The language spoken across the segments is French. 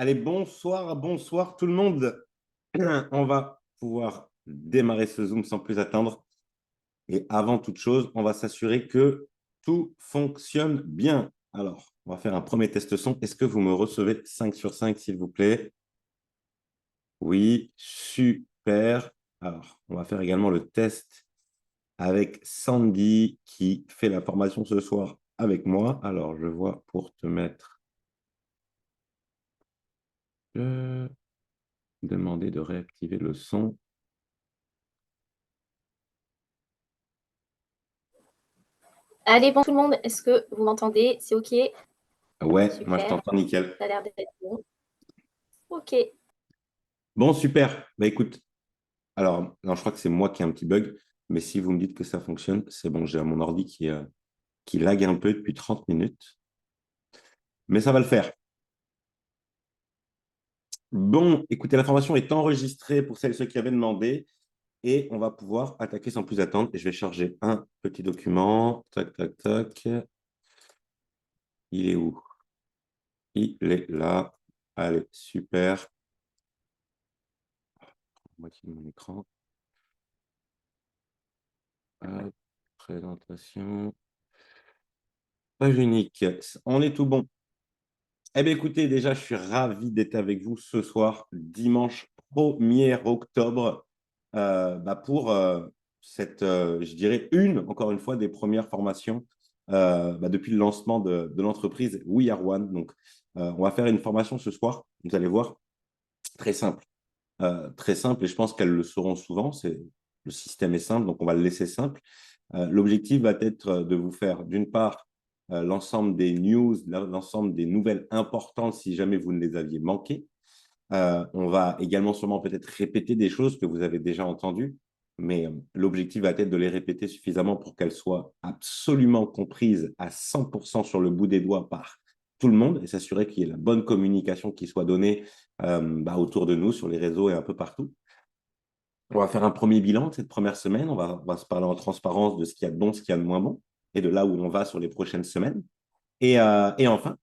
Allez, bonsoir, bonsoir tout le monde. On va pouvoir démarrer ce Zoom sans plus attendre. Et avant toute chose, on va s'assurer que tout fonctionne bien. Alors, on va faire un premier test son. Est-ce que vous me recevez 5 sur 5, s'il vous plaît? Oui, super. Alors, on va faire également le test avec Sandy qui fait la formation ce soir avec moi. Alors, je vois pour te mettre... demander de réactiver le son. Allez, bon tout le monde, est-ce que vous m'entendez? C'est OK? Ouais, moi je Super, t'entends nickel. ça a l'air d'être bon. OK. Bon, super. Bah écoute, alors, non, je crois que c'est moi qui ai un petit bug, mais si vous me dites que ça fonctionne, c'est bon, j'ai mon ordi qui lag un peu depuis 30 minutes, mais ça va le faire. Bon, écoutez, la formation est enregistrée pour celles et ceux qui avaient demandé, et on va pouvoir attaquer sans plus attendre. Et je vais charger un petit document. Tac, tac, tac. Il est où? Il est là. Allez, super. Moitié de mon écran. Hop, présentation. Page unique. On est tout bon. Eh bien, écoutez, déjà, je suis ravi d'être avec vous ce soir, dimanche 1er octobre, pour cette, je dirais, encore une fois, des premières formations depuis le lancement de l'entreprise We Are One. Donc, on va faire une formation ce soir, vous allez voir, très simple. Très simple, et je pense qu'elles le seront souvent. Le système est simple, donc on va le laisser simple. L'objectif va être de vous faire, d'une part, l'ensemble des news, l'ensemble des nouvelles importantes si jamais vous ne les aviez manquées. On va également sûrement peut-être répéter des choses que vous avez déjà entendues, mais l'objectif va être de les répéter suffisamment pour qu'elles soient absolument comprises à 100% sur le bout des doigts par tout le monde et s'assurer qu'il y ait la bonne communication qui soit donnée autour de nous, sur les réseaux et un peu partout. On va faire un premier bilan de cette première semaine. On va se parler en transparence de ce qu'il y a de bon, ce qu'il y a de moins bon et de là où on va sur les prochaines semaines. Et enfin,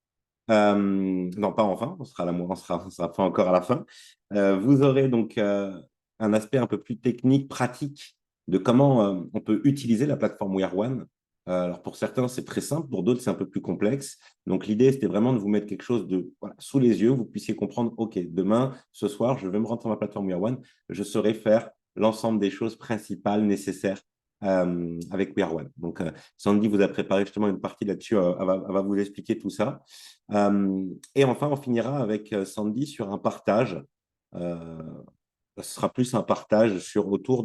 non, pas enfin, on sera pas encore à la fin. Vous aurez donc un aspect un peu plus technique, pratique de comment on peut utiliser la plateforme We Are One. Alors pour certains, c'est très simple, pour d'autres, c'est un peu plus complexe. Donc l'idée, c'était vraiment de vous mettre quelque chose de voilà, sous les yeux, vous puissiez comprendre, OK, demain, ce soir, je vais me rendre sur ma plateforme We Are One, je saurai faire l'ensemble des choses principales nécessaires avec We Are One. Donc Sandy vous a préparé justement une partie là-dessus, elle va vous expliquer tout ça. Et enfin, on finira avec Sandy sur un partage. Euh, Ce sera plus un partage autour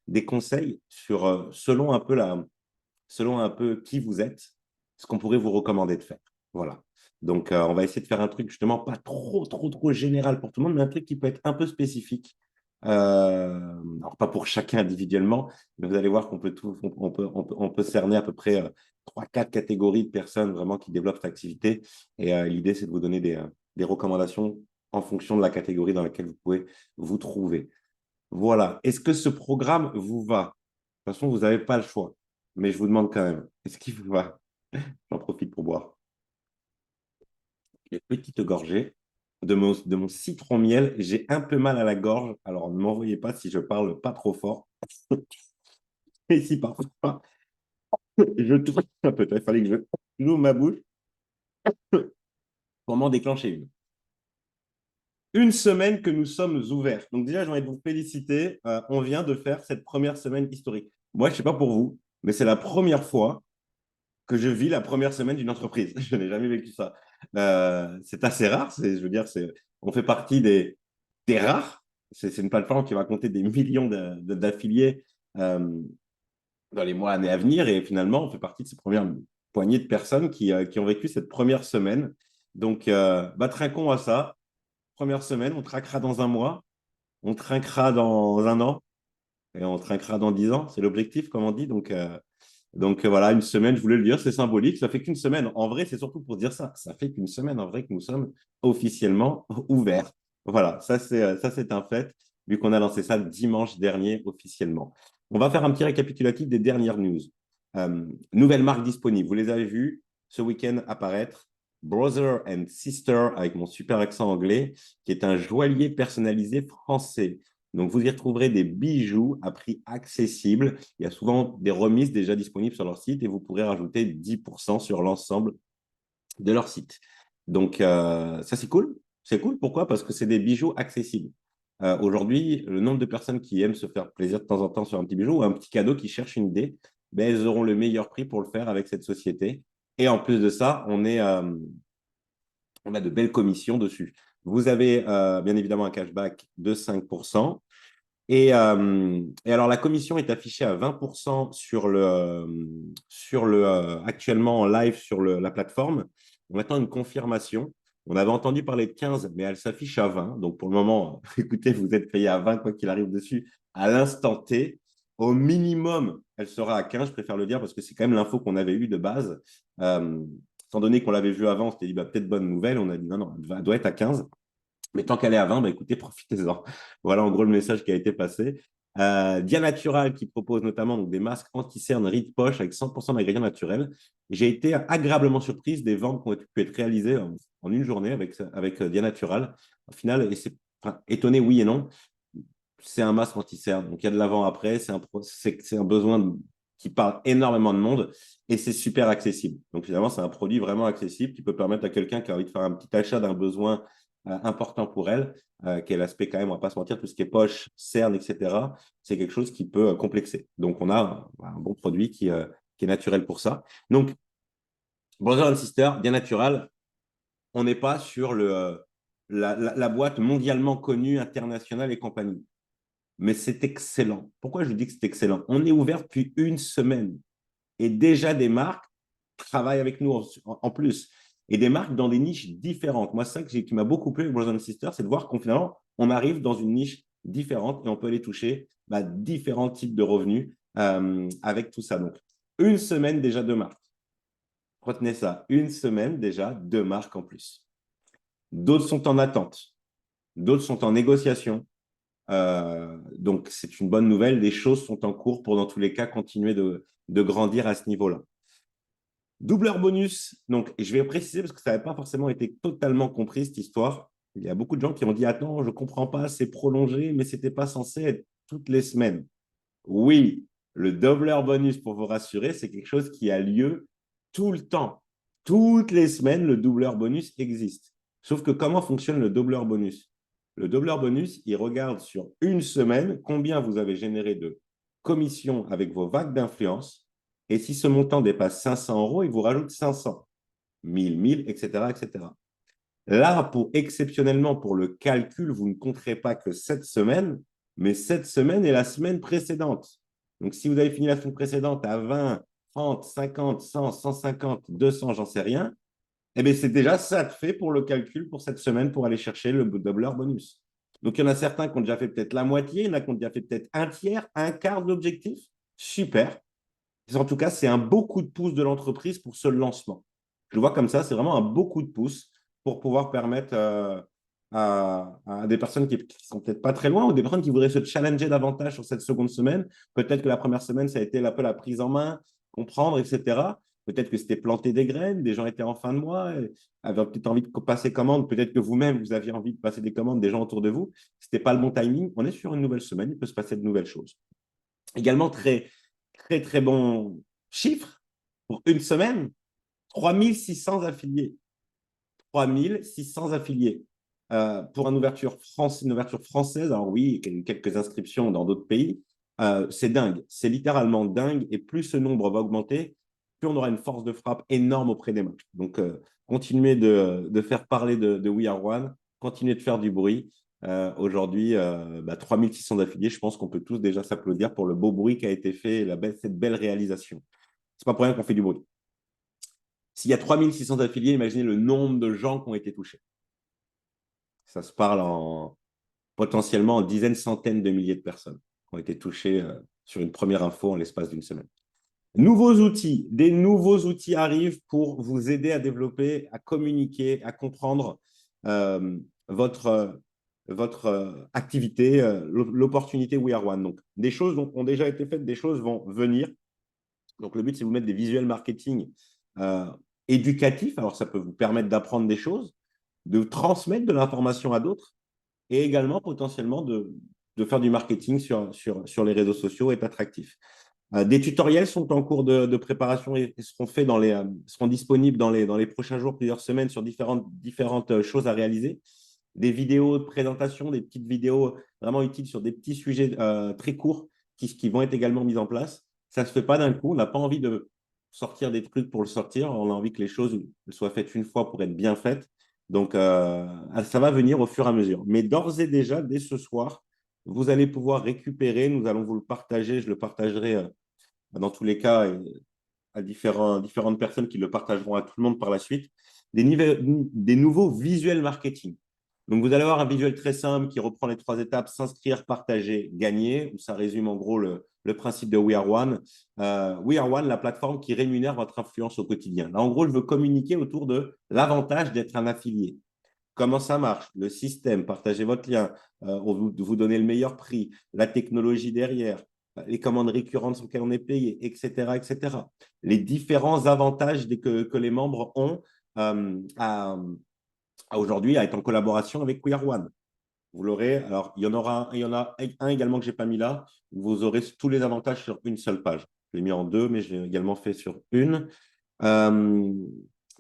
des conseils sur selon un peu qui vous êtes, ce qu'on pourrait vous recommander de faire. Voilà. Donc, on va essayer de faire un truc justement pas trop général pour tout le monde, mais un truc qui peut être un peu spécifique. Alors, pas pour chacun individuellement, mais vous allez voir qu'on peut tout, on peut cerner à peu près 3-4 catégories de personnes vraiment qui développent cette activité. Et l'idée, c'est de vous donner des recommandations en fonction de la catégorie dans laquelle vous pouvez vous trouver. Voilà. Est-ce que ce programme vous va? De toute façon, vous n'avez pas le choix. Mais je vous demande quand même, est-ce qu'il vous va? J'en profite pour boire les petites gorgées de mon citron miel. J'ai un peu mal à la gorge, alors ne m'envoyez pas si je parle pas trop fort. Et si parfois je tousse un peu, il fallait que j'ouvre ma bouche pour m'en déclencher une. Une semaine que nous sommes ouverts. Donc déjà, j'ai envie de vous féliciter. On vient de faire cette première semaine historique. Moi, je ne sais pas pour vous, mais c'est la première fois que je vis la première semaine d'une entreprise. Je n'ai jamais vécu ça. C'est assez rare. Je veux dire, on fait partie des rares. C'est une plateforme qui va compter des millions d'affiliés dans les mois, années à venir. Et finalement, on fait partie de ces premières poignées de personnes qui ont vécu cette première semaine. Donc, trinquons à ça. Première semaine, on traquera dans un mois, on trinquera dans un an et on trinquera dans 10 ans. C'est l'objectif, comme on dit. Donc voilà, une semaine, je voulais le dire, c'est symbolique. Ça fait qu'une semaine. En vrai, c'est surtout pour dire ça. Ça fait qu'une semaine, en vrai, que nous sommes officiellement ouverts. Voilà, ça c'est un fait, vu qu'on a lancé ça dimanche dernier officiellement. On va faire un petit récapitulatif des dernières news. Nouvelles marques disponibles. Vous les avez vues ce week-end apparaître. Brother and Sister, avec mon super accent anglais, qui est un joaillier personnalisé français. Donc, vous y retrouverez des bijoux à prix accessible. Il y a souvent des remises déjà disponibles sur leur site et vous pourrez rajouter 10% sur l'ensemble de leur site. Donc, ça, c'est cool. C'est cool. Pourquoi? Parce que c'est des bijoux accessibles. Aujourd'hui, le nombre de personnes qui aiment se faire plaisir de temps en temps sur un petit bijou ou un petit cadeau qui cherchent une idée, ben, elles auront le meilleur prix pour le faire avec cette société. Et en plus de ça, on a de belles commissions dessus. Vous avez bien évidemment un cashback de 5%. Et alors, la commission est affichée à 20% actuellement en live sur la plateforme. On attend une confirmation. On avait entendu parler de 15, mais elle s'affiche à 20. Donc, pour le moment, écoutez, vous êtes payé à 20, quoi qu'il arrive dessus, à l'instant T. Au minimum, elle sera à 15, je préfère le dire, parce que c'est quand même l'info qu'on avait eue de base. Euh, Étant donné qu'on l'avait vu avant, on s'était dit, bah, peut-être bonne nouvelle. On a dit, non, non, elle doit être à 15. Mais tant qu'elle est à 20, bah, écoutez, profitez-en. Voilà en gros le message qui a été passé. Dia Natural qui propose notamment donc, des masques anti-cernes rides poche avec 100% d'ingrédients naturels. J'ai été agréablement surprise des ventes qui ont pu être réalisées en une journée avec Dia Natural. Au final, et c'est étonné, oui et non. C'est un masque anti-cerne. Donc il y a de l'avant-après. C'est un besoin qui parle énormément de monde et c'est super accessible. Donc finalement, c'est un produit vraiment accessible qui peut permettre à quelqu'un qui a envie de faire un petit achat d'un besoin important pour elle, qui est l'aspect quand même, on ne va pas se mentir, tout ce qui est poche, cerne, etc. C'est quelque chose qui peut complexer. Donc, on a un bon produit qui est naturel pour ça. Donc, Brother and Sister, bien naturel, on n'est pas sur la boîte mondialement connue, internationale et compagnie. Mais c'est excellent. Pourquoi je vous dis que c'est excellent? On est ouvert depuis une semaine et déjà des marques travaillent avec nous en plus. Et des marques dans des niches différentes. Moi, c'est ça qui m'a beaucoup plu avec Brothers and Sisters, c'est de voir qu'on finalement, on arrive dans une niche différente et on peut aller toucher différents types de revenus avec tout ça. Donc, une semaine déjà de marques. Retenez ça, une semaine déjà de marques en plus. D'autres sont en attente, d'autres sont en négociation. Donc, c'est une bonne nouvelle. Les choses sont en cours pour, dans tous les cas, continuer de grandir à ce niveau-là. Doubleur bonus, donc je vais préciser parce que ça n'avait pas forcément été totalement compris cette histoire. Il y a beaucoup de gens qui ont dit attends, je ne comprends pas, c'est prolongé, mais ce n'était pas censé être toutes les semaines. Oui, le doubleur bonus, pour vous rassurer, c'est quelque chose qui a lieu tout le temps. Toutes les semaines, le doubleur bonus existe. Sauf que comment fonctionne le doubleur bonus? Le doubleur bonus, il regarde sur une semaine combien vous avez généré de commissions avec vos vagues d'influence. Et si ce montant dépasse 500 euros, il vous rajoute 500, 1000, etc., etc. Là, exceptionnellement, pour le calcul, vous ne compterez pas que cette semaine, mais cette semaine et la semaine précédente. Donc, si vous avez fini la semaine précédente à 20, 30, 50, 100, 150, 200, j'en sais rien, eh bien, c'est déjà ça de fait pour le calcul pour cette semaine pour aller chercher le doubleur bonus. Donc, il y en a certains qui ont déjà fait peut-être la moitié, il y en a qui ont déjà fait peut-être un tiers, un quart de l'objectif. Super. En tout cas, c'est un beau coup de pouce de l'entreprise pour ce lancement. Je le vois comme ça, c'est vraiment un beau coup de pouce pour pouvoir permettre à des personnes qui ne sont peut-être pas très loin ou des personnes qui voudraient se challenger davantage sur cette seconde semaine. Peut-être que la première semaine, ça a été un peu la prise en main, comprendre, etc. Peut-être que c'était planter des graines, des gens étaient en fin de mois, avaient peut-être envie de passer commande, peut-être que vous-même, vous aviez envie de passer des commandes des gens autour de vous. Ce n'était pas le bon timing. On est sur une nouvelle semaine, il peut se passer de nouvelles choses. Également, très, très bon chiffre pour une semaine, 3600 affiliés. 3600 affiliés. Pour une ouverture française, alors oui, il y a eu quelques inscriptions dans d'autres pays, c'est dingue. C'est littéralement dingue. Et plus ce nombre va augmenter, plus on aura une force de frappe énorme auprès des marques. Donc, continuez de faire parler de We Are One, continuez de faire du bruit. Aujourd'hui, 3600 affiliés, je pense qu'on peut tous déjà s'applaudir pour le beau bruit qui a été fait, cette belle réalisation. C'est pas pour rien qu'on fait du bruit. S'il y a 3600 affiliés, imaginez le nombre de gens qui ont été touchés. Ça se parle potentiellement en dizaines, centaines de milliers de personnes qui ont été touchées sur une première info en l'espace d'une semaine. Des nouveaux outils arrivent pour vous aider à développer, à communiquer, à comprendre votre activité, l'opportunité We Are One. Donc, des choses ont déjà été faites, des choses vont venir. Donc, le but, c'est de vous mettre des visuels marketing éducatif. Alors, ça peut vous permettre d'apprendre des choses, de transmettre de l'information à d'autres et également potentiellement de faire du marketing sur les réseaux sociaux et être attractif. Des tutoriels sont en cours de préparation et seront faits seront disponibles dans les prochains jours, plusieurs semaines sur différentes choses à réaliser. Des vidéos de présentation, des petites vidéos vraiment utiles sur des petits sujets très courts qui vont être également mis en place. Ça ne se fait pas d'un coup. On n'a pas envie de sortir des trucs pour le sortir. On a envie que les choses soient faites une fois pour être bien faites. Donc, ça va venir au fur et à mesure. Mais d'ores et déjà, dès ce soir, vous allez pouvoir récupérer. Nous allons vous le partager. Je le partagerai dans tous les cas à différentes personnes qui le partageront à tout le monde par la suite, des nouveaux visuels marketing. Donc, vous allez avoir un visuel très simple qui reprend les 3 étapes, s'inscrire, partager, gagner, où ça résume en gros le principe de We Are One. We Are One, la plateforme qui rémunère votre influence au quotidien. Là, en gros, je veux communiquer autour de l'avantage d'être un affilié. Comment ça marche, le système, partagez votre lien, vous donner le meilleur prix, la technologie derrière, les commandes récurrentes sur lesquelles on est payé, etc., etc. Les différents avantages que les membres ont aujourd'hui à être en collaboration avec We Are One. Vous l'aurez, alors il y en a un également que je n'ai pas mis là, vous aurez tous les avantages sur une seule page. Je l'ai mis en deux, mais je l'ai également fait sur une. Euh,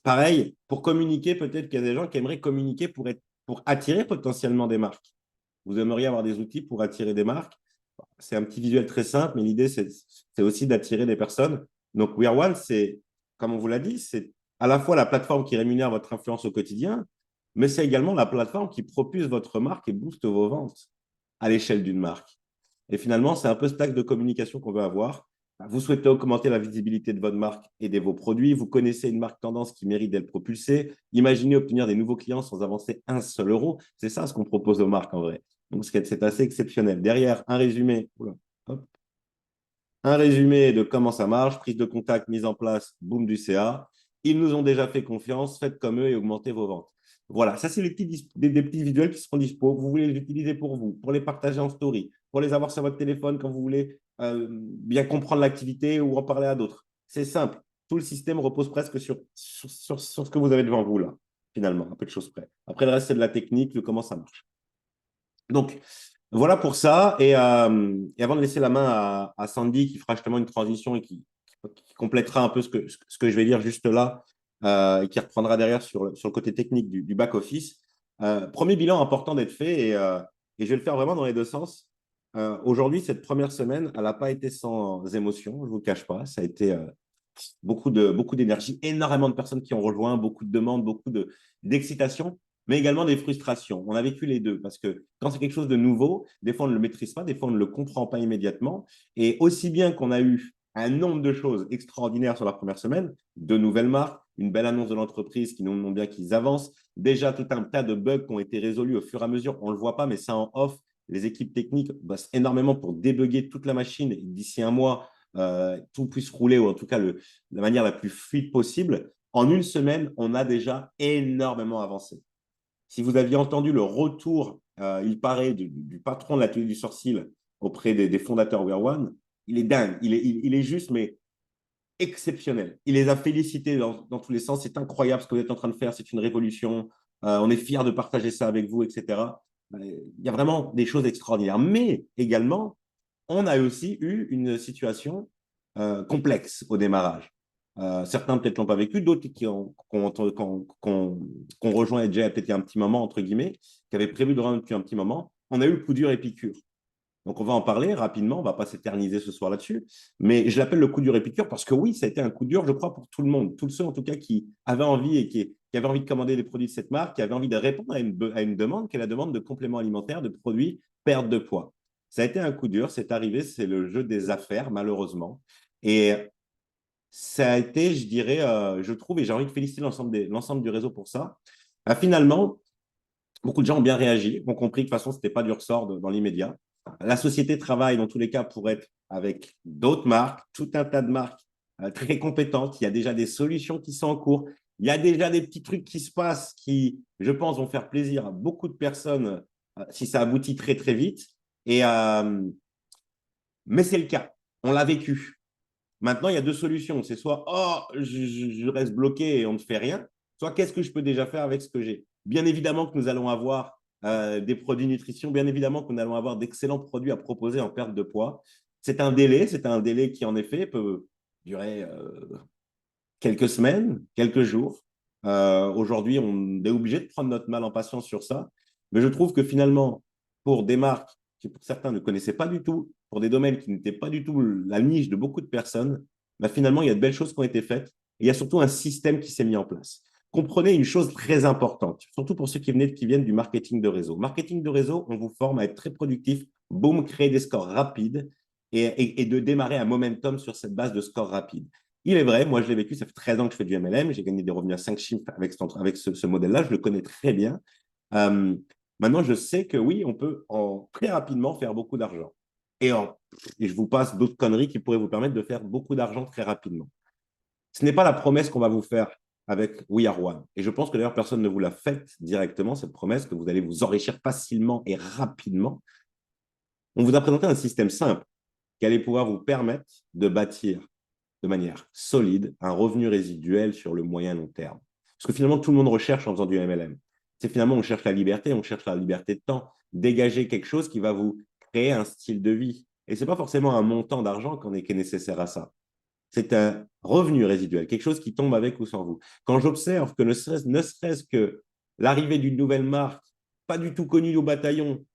Pareil, pour communiquer, peut-être qu'il y a des gens qui aimeraient communiquer pour attirer potentiellement des marques. Vous aimeriez avoir des outils pour attirer des marques. C'est un petit visuel très simple, mais l'idée, c'est aussi d'attirer des personnes. Donc, We Are One, c'est, comme on vous l'a dit, c'est à la fois la plateforme qui rémunère votre influence au quotidien, mais c'est également la plateforme qui propulse votre marque et booste vos ventes à l'échelle d'une marque. Et finalement, c'est un peu ce axe de communication qu'on veut avoir. Vous souhaitez augmenter la visibilité de votre marque et de vos produits. Vous connaissez une marque tendance qui mérite d'être propulsée. Imaginez obtenir des nouveaux clients sans avancer un seul euro. C'est ça ce qu'on propose aux marques en vrai. Donc, c'est assez exceptionnel. Derrière, un résumé de comment ça marche, prise de contact, mise en place, boom du CA. Ils nous ont déjà fait confiance, faites comme eux et augmentez vos ventes. Voilà, ça, c'est des petits visuels qui seront dispo. Vous voulez les utiliser pour vous, pour les partager en story, pour les avoir sur votre téléphone quand vous voulez bien comprendre l'activité ou en parler à d'autres. C'est simple. Tout le système repose presque sur ce que vous avez devant vous, là, finalement, un peu de choses près. Après, le reste, c'est de la technique, de comment ça marche. Donc, voilà pour ça. Et avant de laisser la main à Sandy, qui fera justement une transition et qui complétera un peu ce que je vais dire juste là, et qui reprendra derrière sur le côté technique du back-office. Premier bilan important d'être fait, et je vais le faire vraiment dans les deux sens. Aujourd'hui, cette première semaine, elle n'a pas été sans émotion, je ne vous le cache pas. Ça a été beaucoup d'énergie, énormément de personnes qui ont rejoint, beaucoup de demandes, d'excitation, mais également des frustrations. On a vécu les deux parce que quand c'est quelque chose de nouveau, des fois on ne le maîtrise pas, des fois on ne le comprend pas immédiatement. Et aussi bien qu'on a eu un nombre de choses extraordinaires sur la première semaine, de nouvelles marques, une belle annonce de l'entreprise qui nous montre bien qu'ils avancent, déjà tout un tas de bugs qui ont été résolus au fur et à mesure, on ne le voit pas, mais ça en off, les équipes techniques bossent énormément pour débugger toute la machine d'ici un mois. Tout puisse rouler, ou en tout cas la manière la plus fluide possible. En une semaine, on a déjà énormément avancé. Si vous aviez entendu le retour, il paraît, du patron de l'atelier du sourcil auprès des fondateurs Wear One, il est dingue. Il est juste, mais exceptionnel. Il les a félicités dans tous les sens. C'est incroyable ce que vous êtes en train de faire. C'est une révolution. On est fiers de partager ça avec vous, etc. Il y a vraiment des choses extraordinaires. Mais également, on a aussi eu une situation complexe au démarrage. Certains peut-être l'ont pas vécu, d'autres qui ont rejoint déjà peut-être il y a un petit moment, entre guillemets, qui avaient prévu de rejoindre depuis un petit moment. On a eu le coup dur Épicure. Donc, on va en parler rapidement. On ne va pas s'éterniser ce soir là-dessus. Mais je l'appelle le coup dur Épicure parce que oui, ça a été un coup dur, je crois, pour tout le monde. Tous ceux, en tout cas, qui avaient envie et qui avaient envie de commander des produits de cette marque, qui avaient envie de répondre à une demande, qui est la demande de compléments alimentaires, de produits perte de poids. Ça a été un coup dur. C'est arrivé. C'est le jeu des affaires, malheureusement. Et ça a été, je dirais, je trouve, et j'ai envie de féliciter l'ensemble du réseau pour ça. Finalement, beaucoup de gens ont bien réagi, ont compris que de toute façon, ce n'était pas du ressort dans l'immédiat. La société travaille dans tous les cas pour être avec d'autres marques, tout un tas de marques très compétentes. Il y a déjà des solutions qui sont en cours. Il y a déjà des petits trucs qui se passent qui, je pense, vont faire plaisir à beaucoup de personnes si ça aboutit très, très vite. Mais c'est le cas. On l'a vécu. Maintenant, il y a deux solutions. C'est soit, oh, je reste bloqué et on ne fait rien, soit qu'est-ce que je peux déjà faire avec ce que j'ai. Bien évidemment que nous allons avoir des produits nutrition, bien évidemment que nous allons avoir d'excellents produits à proposer en perte de poids. C'est un délai qui, en effet, peut durer quelques semaines, quelques jours. Aujourd'hui, on est obligé de prendre notre mal en patience sur ça. Mais je trouve que finalement, pour des marques qui, pour certains, ne connaissaient pas du tout, pour des domaines qui n'étaient pas du tout la niche de beaucoup de personnes, bah finalement, il y a de belles choses qui ont été faites. Et il y a surtout un système qui s'est mis en place. Comprenez une chose très importante, surtout pour ceux qui viennent du marketing de réseau. Marketing de réseau, on vous forme à être très productif, boum, créer des scores rapides et de démarrer un momentum sur cette base de scores rapides. Il est vrai, moi je l'ai vécu, ça fait 13 ans que je fais du MLM, j'ai gagné des revenus à 5 chiffres avec ce modèle-là, je le connais très bien. Euh, Maintenant, je sais que oui, on peut très rapidement faire beaucoup d'argent. Et, et je vous passe d'autres conneries qui pourraient vous permettre de faire beaucoup d'argent très rapidement. Ce n'est pas la promesse qu'on va vous faire avec We Are One. Et je pense que d'ailleurs, personne ne vous l'a faite directement, cette promesse, que vous allez vous enrichir facilement et rapidement. On vous a présenté un système simple qui allait pouvoir vous permettre de bâtir de manière solide un revenu résiduel sur le moyen long terme. Parce que finalement, tout le monde recherche en faisant du MLM. C'est finalement, on cherche la liberté de temps, dégager quelque chose qui va vous créer un style de vie. Et ce n'est pas forcément un montant d'argent qui est nécessaire à ça. C'est un revenu résiduel, quelque chose qui tombe avec ou sans vous. Quand j'observe que ne serait-ce que l'arrivée d'une nouvelle marque, pas du tout connue au bataillon,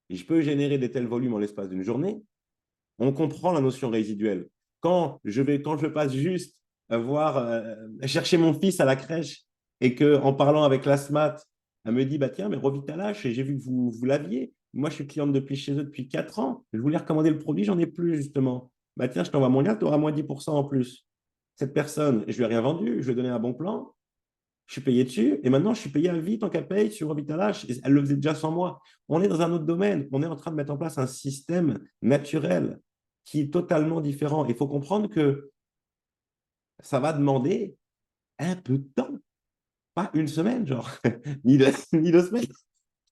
et je peux générer des tels volumes en l'espace d'une journée, on comprend la notion résiduelle. Quand je passe juste voir, chercher mon fils à la crèche et qu'en parlant avec l'ASMAT, elle me dit, bah tiens, mais Revitalash, j'ai vu que vous l'aviez. Moi, je suis cliente depuis chez eux depuis 4 ans. Je voulais recommander le produit, j'en ai plus justement. Bah tiens, je t'envoie mon lien, tu auras moins 10% en plus. Cette personne, je lui ai rien vendu, je lui ai donné un bon plan, je suis payé dessus, et maintenant je suis payé à vie tant qu'elle paye sur Revitalash. Elle le faisait déjà sans moi. On est dans un autre domaine. On est en train de mettre en place un système naturel qui est totalement différent. Il faut comprendre que ça va demander un peu de temps, pas une semaine, genre, ni 2 semaines.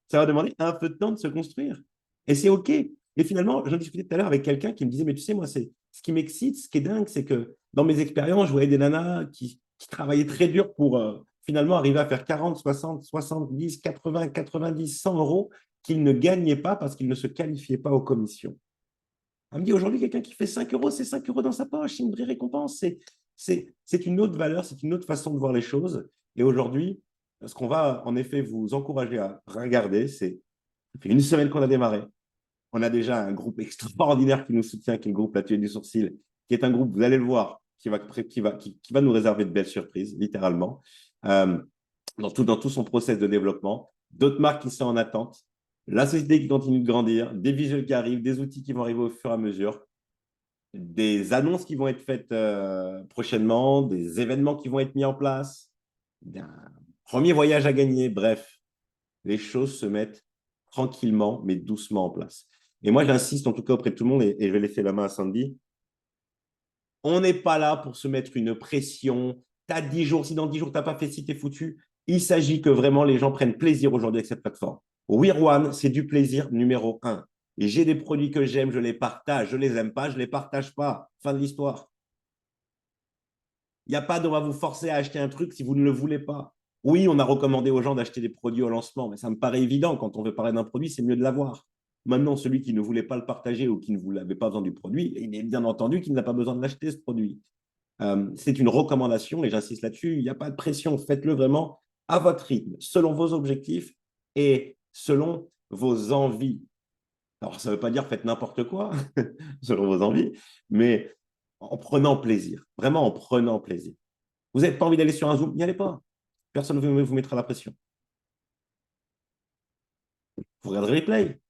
Ça va demander un peu de temps de se construire. Et c'est OK. Et finalement, j'en discutais tout à l'heure avec quelqu'un qui me disait, mais tu sais, moi, c'est ce qui m'excite, ce qui est dingue, c'est que dans mes expériences, je voyais des nanas qui travaillaient très dur pour finalement arriver à faire 40, 60, 70, 80, 90, 100 euros qu'ils ne gagnaient pas parce qu'ils ne se qualifiaient pas aux commissions. Elle me dit aujourd'hui, quelqu'un qui fait 5 euros, c'est 5 euros dans sa poche, c'est une vraie récompense. C'est une autre valeur, c'est une autre façon de voir les choses. Et aujourd'hui, ce qu'on va en effet vous encourager à regarder, c'est ça fait une semaine qu'on a démarré. On a déjà un groupe extraordinaire qui nous soutient, qui est le groupe La Tuile du Sourcil, qui est un groupe, vous allez le voir, qui va nous réserver de belles surprises, littéralement, euh, dans tout son process de développement. D'autres marques qui sont en attente, la société qui continue de grandir, des visuels qui arrivent, des outils qui vont arriver au fur et à mesure, des annonces qui vont être faites prochainement, des événements qui vont être mis en place, un premier voyage à gagner. Bref, les choses se mettent tranquillement, mais doucement en place. Et moi, j'insiste en tout cas auprès de tout le monde, et je vais laisser la main à Sandy. On n'est pas là pour se mettre une pression. Tu as 10 jours, si dans 10 jours, tu n'as pas fait ci, tu es foutu. Il s'agit que vraiment les gens prennent plaisir aujourd'hui avec cette plateforme. We're One, c'est du plaisir numéro un. Et j'ai des produits que j'aime, je les partage. Je les aime pas, je les partage pas. Fin de l'histoire. Il n'y a pas de on va vous forcer à acheter un truc si vous ne le voulez pas. Oui, on a recommandé aux gens d'acheter des produits au lancement, mais ça me paraît évident. Quand on veut parler d'un produit, c'est mieux de l'avoir. Maintenant, celui qui ne voulait pas le partager ou qui ne vous l'avait pas besoin du produit, il est bien entendu qu'il n'a pas besoin de l'acheter, ce produit. C'est une recommandation et j'insiste là-dessus. Il n'y a pas de pression. Faites-le vraiment à votre rythme, selon vos objectifs et selon vos envies. Alors, ça ne veut pas dire faites n'importe quoi, selon vos envies, mais en prenant plaisir. Vraiment en prenant plaisir. Vous n'avez pas envie d'aller sur un Zoom, n'y allez pas. Personne ne vous mettra la pression. Vous regarderez les replays.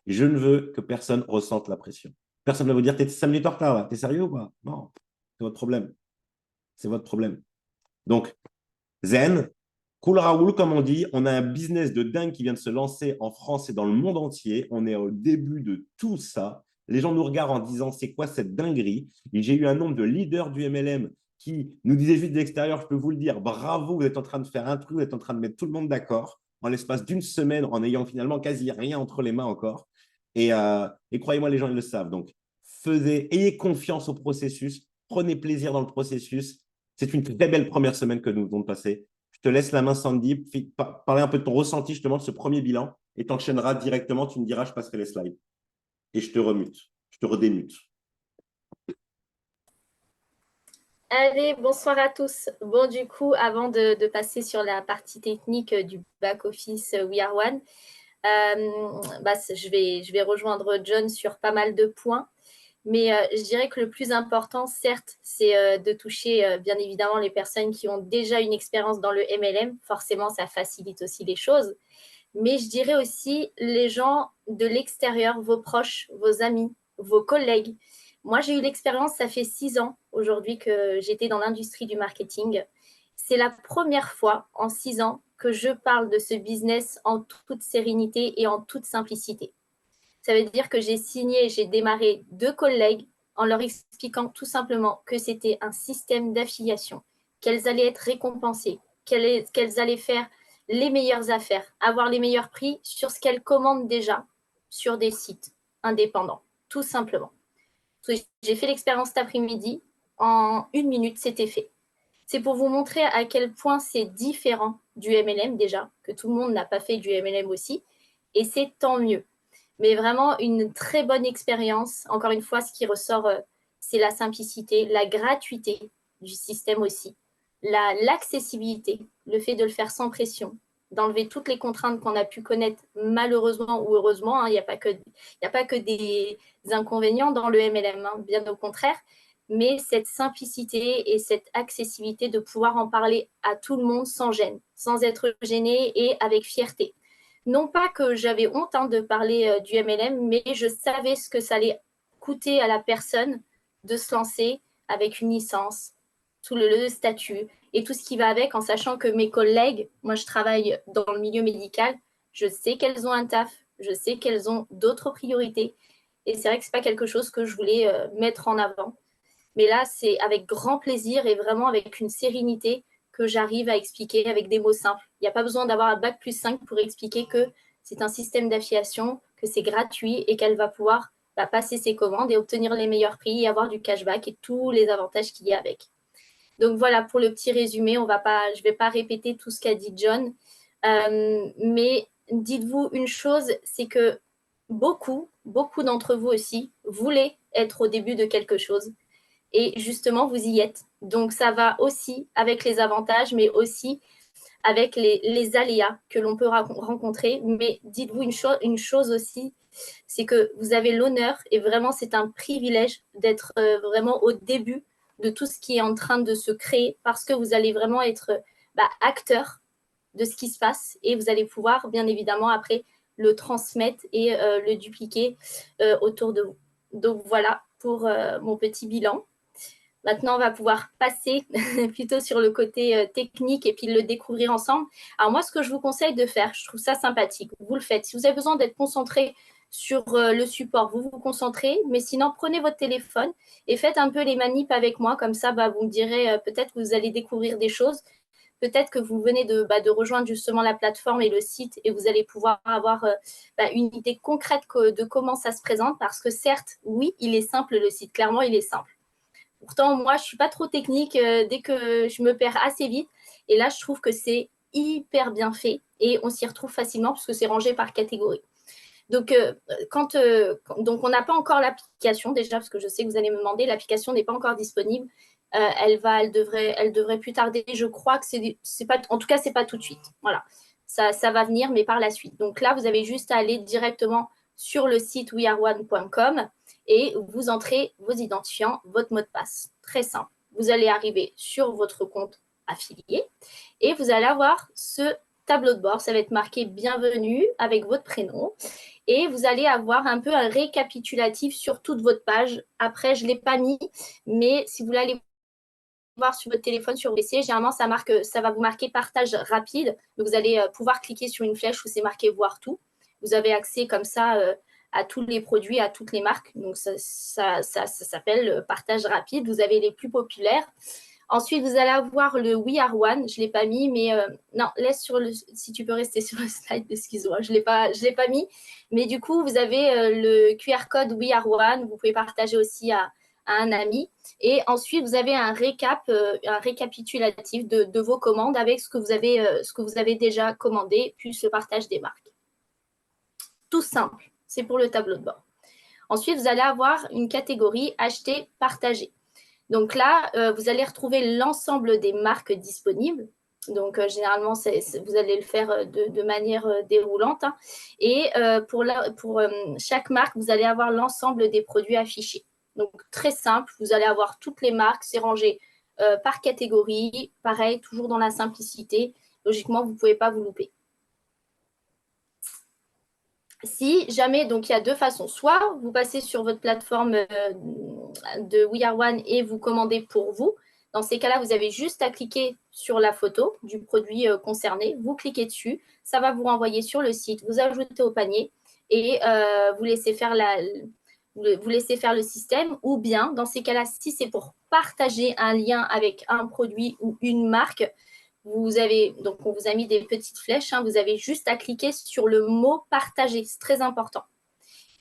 Je ne veux que personne ressente la pression. Personne ne va vous dire, t'es 5 minutes en retard là, t'es sérieux ou pas? Non, c'est votre problème. C'est votre problème. Donc, zen, cool Raoul, comme on dit, on a un business de dingue qui vient de se lancer en France et dans le monde entier. On est au début de tout ça. Les gens nous regardent en disant, c'est quoi cette dinguerie? Et j'ai eu un nombre de leaders du MLM qui nous disaient juste de l'extérieur, je peux vous le dire, bravo, vous êtes en train de faire un truc, vous êtes en train de mettre tout le monde d'accord en l'espace d'une semaine en ayant finalement quasi rien entre les mains encore. Et croyez-moi, les gens, ils le savent. Donc, ayez confiance au processus. Prenez plaisir dans le processus. C'est une très belle première semaine que nous venons de passer. Je te laisse la main, Sandy. Parler un peu de ton ressenti justement de ce premier bilan et t'enchaîneras directement. Tu me diras, je passerai les slides. Et je te remute. Je te redémute. Allez, bonsoir à tous. Bon, du coup, avant de passer sur la partie technique du back-office We Are One, je vais rejoindre John sur pas mal de points. Mais je dirais que le plus important, certes, c'est de toucher bien évidemment les personnes qui ont déjà une expérience dans le MLM. Forcément, ça facilite aussi les choses. Mais je dirais aussi les gens de l'extérieur, vos proches, vos amis, vos collègues. Moi, j'ai eu l'expérience, ça fait 6 ans aujourd'hui que j'étais dans l'industrie du marketing. C'est la première fois en 6 ans que je parle de ce business en toute sérénité et en toute simplicité. Ça veut dire que j'ai démarré 2 collègues en leur expliquant tout simplement que c'était un système d'affiliation, qu'elles allaient être récompensées, qu'elles allaient faire les meilleures affaires, avoir les meilleurs prix sur ce qu'elles commandent déjà sur des sites indépendants, tout simplement. J'ai fait l'expérience cet après-midi, en 1 minute, c'était fait. C'est pour vous montrer à quel point c'est différent du MLM déjà, que tout le monde n'a pas fait du MLM aussi, et c'est tant mieux. Mais vraiment une très bonne expérience. Encore une fois, ce qui ressort, c'est la simplicité, la gratuité du système aussi, l'accessibilité, le fait de le faire sans pression, d'enlever toutes les contraintes qu'on a pu connaître malheureusement ou heureusement. Hein, il n'y a pas que des inconvénients dans le MLM, hein, bien au contraire. Mais cette simplicité et cette accessibilité de pouvoir en parler à tout le monde sans gêne, sans être gêné et avec fierté. Non pas que j'avais honte de parler du MLM, mais je savais ce que ça allait coûter à la personne de se lancer avec une licence, tout le statut et tout ce qui va avec, en sachant que mes collègues, moi je travaille dans le milieu médical, je sais qu'elles ont un taf, je sais qu'elles ont d'autres priorités. Et c'est vrai que ce n'est pas quelque chose que je voulais mettre en avant. Mais là, c'est avec grand plaisir et vraiment avec une sérénité que j'arrive à expliquer avec des mots simples. Il n'y a pas besoin d'avoir un bac plus 5 pour expliquer que c'est un système d'affiliation, que c'est gratuit et qu'elle va pouvoir passer ses commandes et obtenir les meilleurs prix et avoir du cashback et tous les avantages qu'il y a avec. Donc voilà pour le petit résumé. Je ne vais pas répéter tout ce qu'a dit John. Mais dites-vous une chose, c'est que beaucoup d'entre vous aussi voulaient être au début de quelque chose. Et justement, vous y êtes. Donc, ça va aussi avec les avantages, mais aussi avec les aléas que l'on peut rencontrer. Mais dites-vous une chose aussi, c'est que vous avez l'honneur, et vraiment, c'est un privilège d'être vraiment au début de tout ce qui est en train de se créer, parce que vous allez vraiment être acteur de ce qui se passe, et vous allez pouvoir, bien évidemment, après, le transmettre et le dupliquer autour de vous. Donc, voilà pour mon petit bilan. Maintenant, on va pouvoir passer plutôt sur le côté technique et puis le découvrir ensemble. Alors moi, ce que je vous conseille de faire, je trouve ça sympathique, vous le faites. Si vous avez besoin d'être concentré sur le support, vous vous concentrez, mais sinon, prenez votre téléphone et faites un peu les manips avec moi. Comme ça, vous me direz, peut-être que vous allez découvrir des choses. Peut-être que vous venez de rejoindre justement la plateforme et le site et vous allez pouvoir avoir une idée concrète de comment ça se présente. Parce que certes, oui, il est simple le site. Clairement, il est simple. Pourtant, moi, je ne suis pas trop technique dès que je me perds assez vite. Et là, je trouve que c'est hyper bien fait et on s'y retrouve facilement parce que c'est rangé par catégorie. Donc, donc on n'a pas encore l'application déjà parce que je sais que vous allez me demander, l'application n'est pas encore disponible. Elle devrait plus tarder. Je crois que c'est pas, en tout cas, c'est pas tout de suite. Voilà, ça va venir, mais par la suite. Donc là, vous avez juste à aller directement sur le site weareone.com et vous entrez vos identifiants, votre mot de passe. Très simple. Vous allez arriver sur votre compte affilié et vous allez avoir ce tableau de bord. Ça va être marqué bienvenue avec votre prénom et vous allez avoir un peu un récapitulatif sur toute votre page. Après, je ne l'ai pas mis, mais si vous voulez voir sur votre téléphone, sur PC, généralement, ça va vous marquer partage rapide. Donc, vous allez pouvoir cliquer sur une flèche où c'est marqué voir tout. Vous avez accès comme ça à tous les produits, à toutes les marques. Donc, ça s'appelle partage rapide. Vous avez les plus populaires. Ensuite, vous allez avoir le We Are One. Je ne l'ai pas mis, mais non, si tu peux rester sur le slide, excuse-moi, je ne l'ai pas mis. Mais du coup, vous avez le QR code We Are One. Vous pouvez partager aussi à à un ami. Et ensuite, vous avez un récapitulatif de vos commandes avec ce que vous avez déjà commandé, plus le partage des marques. Tout simple, c'est pour le tableau de bord. Ensuite, vous allez avoir une catégorie acheter, partager. Donc là, vous allez retrouver l'ensemble des marques disponibles. Donc, généralement, vous allez le faire de manière déroulante. Hein. Et pour chaque marque, vous allez avoir l'ensemble des produits affichés. Donc, très simple, vous allez avoir toutes les marques, c'est rangé par catégorie. Pareil, toujours dans la simplicité. Logiquement, vous ne pouvez pas vous louper. Si jamais, donc il y a deux façons. Soit vous passez sur votre plateforme de We Are One et vous commandez pour vous. Dans ces cas-là, vous avez juste à cliquer sur la photo du produit concerné. Vous cliquez dessus. Ça va vous renvoyer sur le site. Vous ajoutez au panier et vous laissez faire le système. Ou bien, dans ces cas-là, si c'est pour partager un lien avec un produit ou une marque, donc on vous a mis des petites flèches, hein, vous avez juste à cliquer sur le mot partager, c'est très important.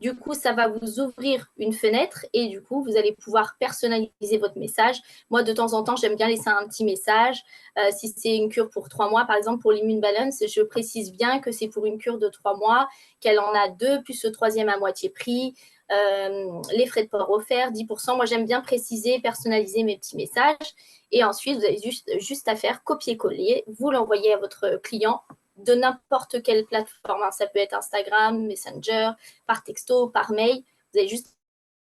Du coup, ça va vous ouvrir une fenêtre et du coup, vous allez pouvoir personnaliser votre message. Moi, de temps en temps, j'aime bien laisser un petit message. Si c'est une cure pour 3 mois, par exemple, pour l'Immune Balance, je précise bien que c'est pour une cure de 3 mois, qu'elle en a 2, plus le troisième à moitié prix, les frais de port offerts, 10%. Moi, j'aime bien préciser, personnaliser mes petits messages. Et ensuite, vous avez juste à faire copier-coller. Vous l'envoyez à votre client de n'importe quelle plateforme. Ça peut être Instagram, Messenger, par texto, par mail. Vous avez juste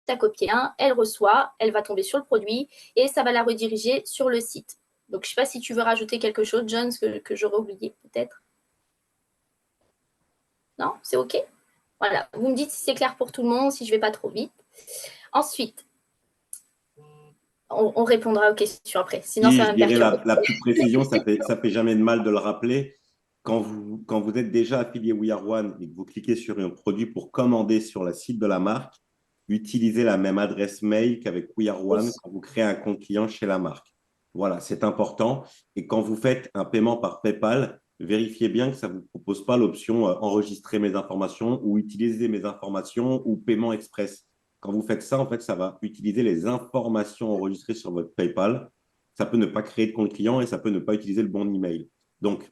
à copier un, elle reçoit, elle va tomber sur le produit et ça va la rediriger sur le site. Donc, je ne sais pas si tu veux rajouter quelque chose, John, que j'aurais oublié peut-être. Non, c'est OK. Voilà, vous me dites si c'est clair pour tout le monde, si je ne vais pas trop vite. Ensuite, on répondra aux questions après, sinon Si, ça je va me dirais perturber. la petite précision, ça fait jamais de mal de le rappeler. Quand vous êtes déjà affilié We Are One et que vous cliquez sur un produit pour commander sur le site de la marque, utilisez la même adresse mail qu'avec We Are Oui. One quand vous créez un compte client chez la marque. Voilà, c'est important. Et quand vous faites un paiement par PayPal, vérifiez bien que ça ne vous propose pas l'option enregistrer mes informations ou utiliser mes informations ou paiement express. Quand vous faites ça, en fait, ça va utiliser les informations enregistrées sur votre PayPal. Ça peut ne pas créer de compte client et ça peut ne pas utiliser le bon email. Donc,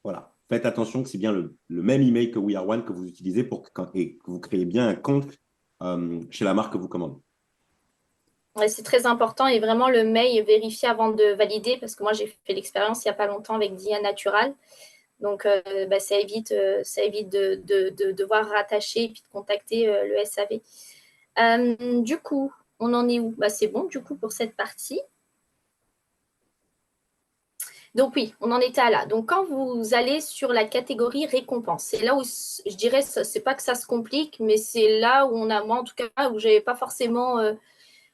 voilà. Faites attention que c'est bien le même email que We Are One que vous utilisez et que vous créez bien un compte chez la marque que vous commandez. Ouais, c'est très important et vraiment le mail vérifier avant de valider parce que moi j'ai fait l'expérience il n'y a pas longtemps avec Dia Natural. Donc ça évite de devoir rattacher et puis de contacter le SAV. Du coup, on en est où? C'est bon du coup pour cette partie. Donc oui, on en était à là. Donc quand vous allez sur la catégorie récompense, c'est là où je dirais, c'est pas que ça se complique, mais c'est là où moi en tout cas, où j'avais pas forcément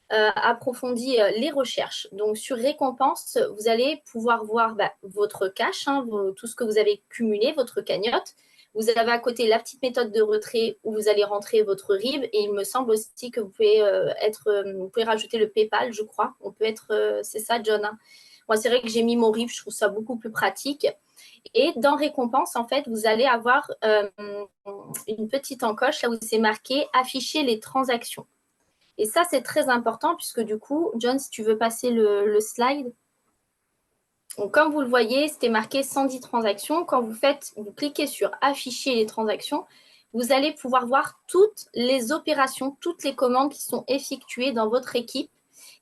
approfondi les recherches. Donc sur récompense, vous allez pouvoir voir votre cash, hein, tout ce que vous avez cumulé, votre cagnotte. Vous avez à côté la petite méthode de retrait où vous allez rentrer votre RIB et il me semble aussi que vous pouvez rajouter le PayPal, je crois. On peut être, c'est ça, John. Hein. Moi, c'est vrai que j'ai mis mon RIB, je trouve ça beaucoup plus pratique. Et dans récompense, en fait, vous allez avoir une petite encoche là où c'est marqué afficher les transactions. Et ça, c'est très important puisque du coup, John, si tu veux passer le slide. Donc, comme vous le voyez, c'était marqué 110 transactions. Quand vous cliquez sur afficher les transactions, vous allez pouvoir voir toutes les opérations, toutes les commandes qui sont effectuées dans votre équipe.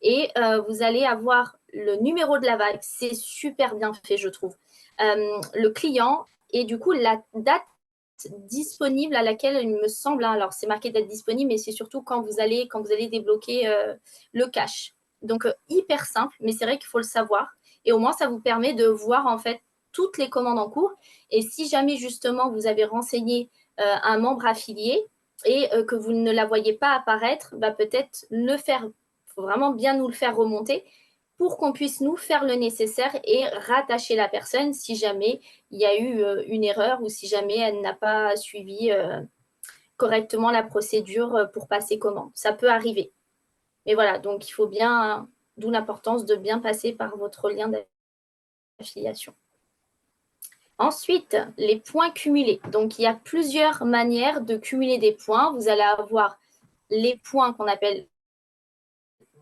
Et vous allez avoir le numéro de la vague. C'est super bien fait, je trouve. Le client et du coup, la date disponible à laquelle il me semble, hein, alors c'est marqué date disponible, mais c'est surtout quand vous allez débloquer le cash. Donc hyper simple, mais c'est vrai qu'il faut le savoir. Et au moins, ça vous permet de voir en fait toutes les commandes en cours. Et si jamais justement vous avez renseigné un membre affilié et que vous ne la voyez pas apparaître, peut-être le faire. Il faut vraiment bien nous le faire remonter pour qu'on puisse nous faire le nécessaire et rattacher la personne si jamais il y a eu une erreur ou si jamais elle n'a pas suivi correctement la procédure pour passer commande. Ça peut arriver. Mais voilà, donc il faut bien, d'où l'importance de bien passer par votre lien d'affiliation. Ensuite, les points cumulés. Donc, il y a plusieurs manières de cumuler des points. Vous allez avoir les points qu'on appelle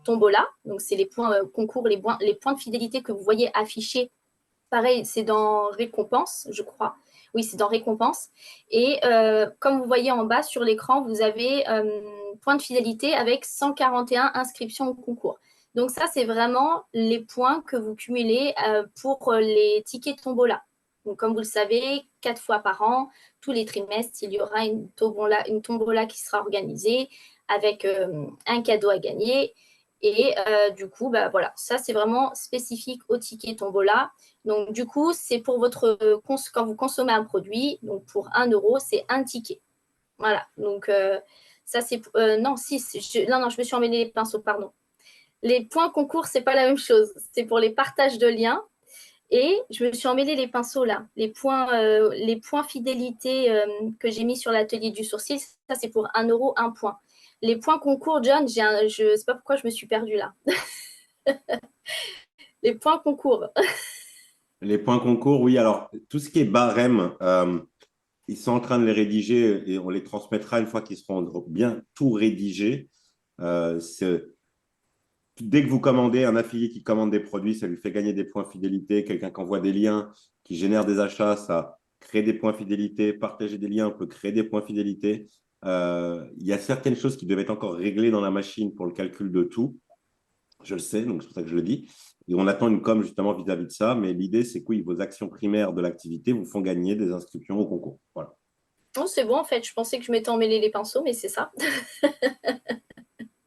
tombola. Donc, c'est les points concours, les points de fidélité que vous voyez affichés. Pareil, c'est dans récompense, je crois. Oui, c'est dans récompense. Et comme vous voyez en bas sur l'écran, vous avez points de fidélité avec 141 inscriptions au concours. Donc ça, c'est vraiment les points que vous cumulez pour les tickets tombola. Donc comme vous le savez, 4 fois par an, tous les trimestres, il y aura une tombola qui sera organisée avec un cadeau à gagner. Et du coup, bah, voilà, ça, c'est vraiment spécifique au ticket tombola. Donc, du coup, c'est pour quand vous consommez un produit, donc pour 1 euro, c'est un ticket. Voilà. Donc, ça, c'est. Non, si, non, je me suis emmêlé les pinceaux, pardon. Les points concours, c'est pas la même chose. C'est pour les partages de liens. Et je me suis emmêlé les pinceaux là. Les points fidélité que j'ai mis sur l'atelier du sourcil, ça, c'est pour 1 euro, un point. Les points concours, John, je ne sais pas pourquoi je me suis perdue là. Les points concours. Les points concours, oui. Alors, tout ce qui est barème, ils sont en train de les rédiger et on les transmettra une fois qu'ils seront bien tout rédigés. Dès que vous commandez, un affilié qui commande des produits, ça lui fait gagner des points fidélité. Quelqu'un qui envoie des liens, qui génère des achats, ça crée des points fidélité. Partager des liens peut créer des points fidélité. Il y a certaines choses qui devaient être encore réglées dans la machine pour le calcul de tout. Je le sais, donc c'est pour ça que je le dis. Et on attend une com justement vis-à-vis de ça. Mais l'idée, c'est que oui, vos actions primaires de l'activité vous font gagner des inscriptions au concours. Voilà. Oh, c'est bon, en fait. Je pensais que je m'étais emmêlé les pinceaux, mais c'est ça.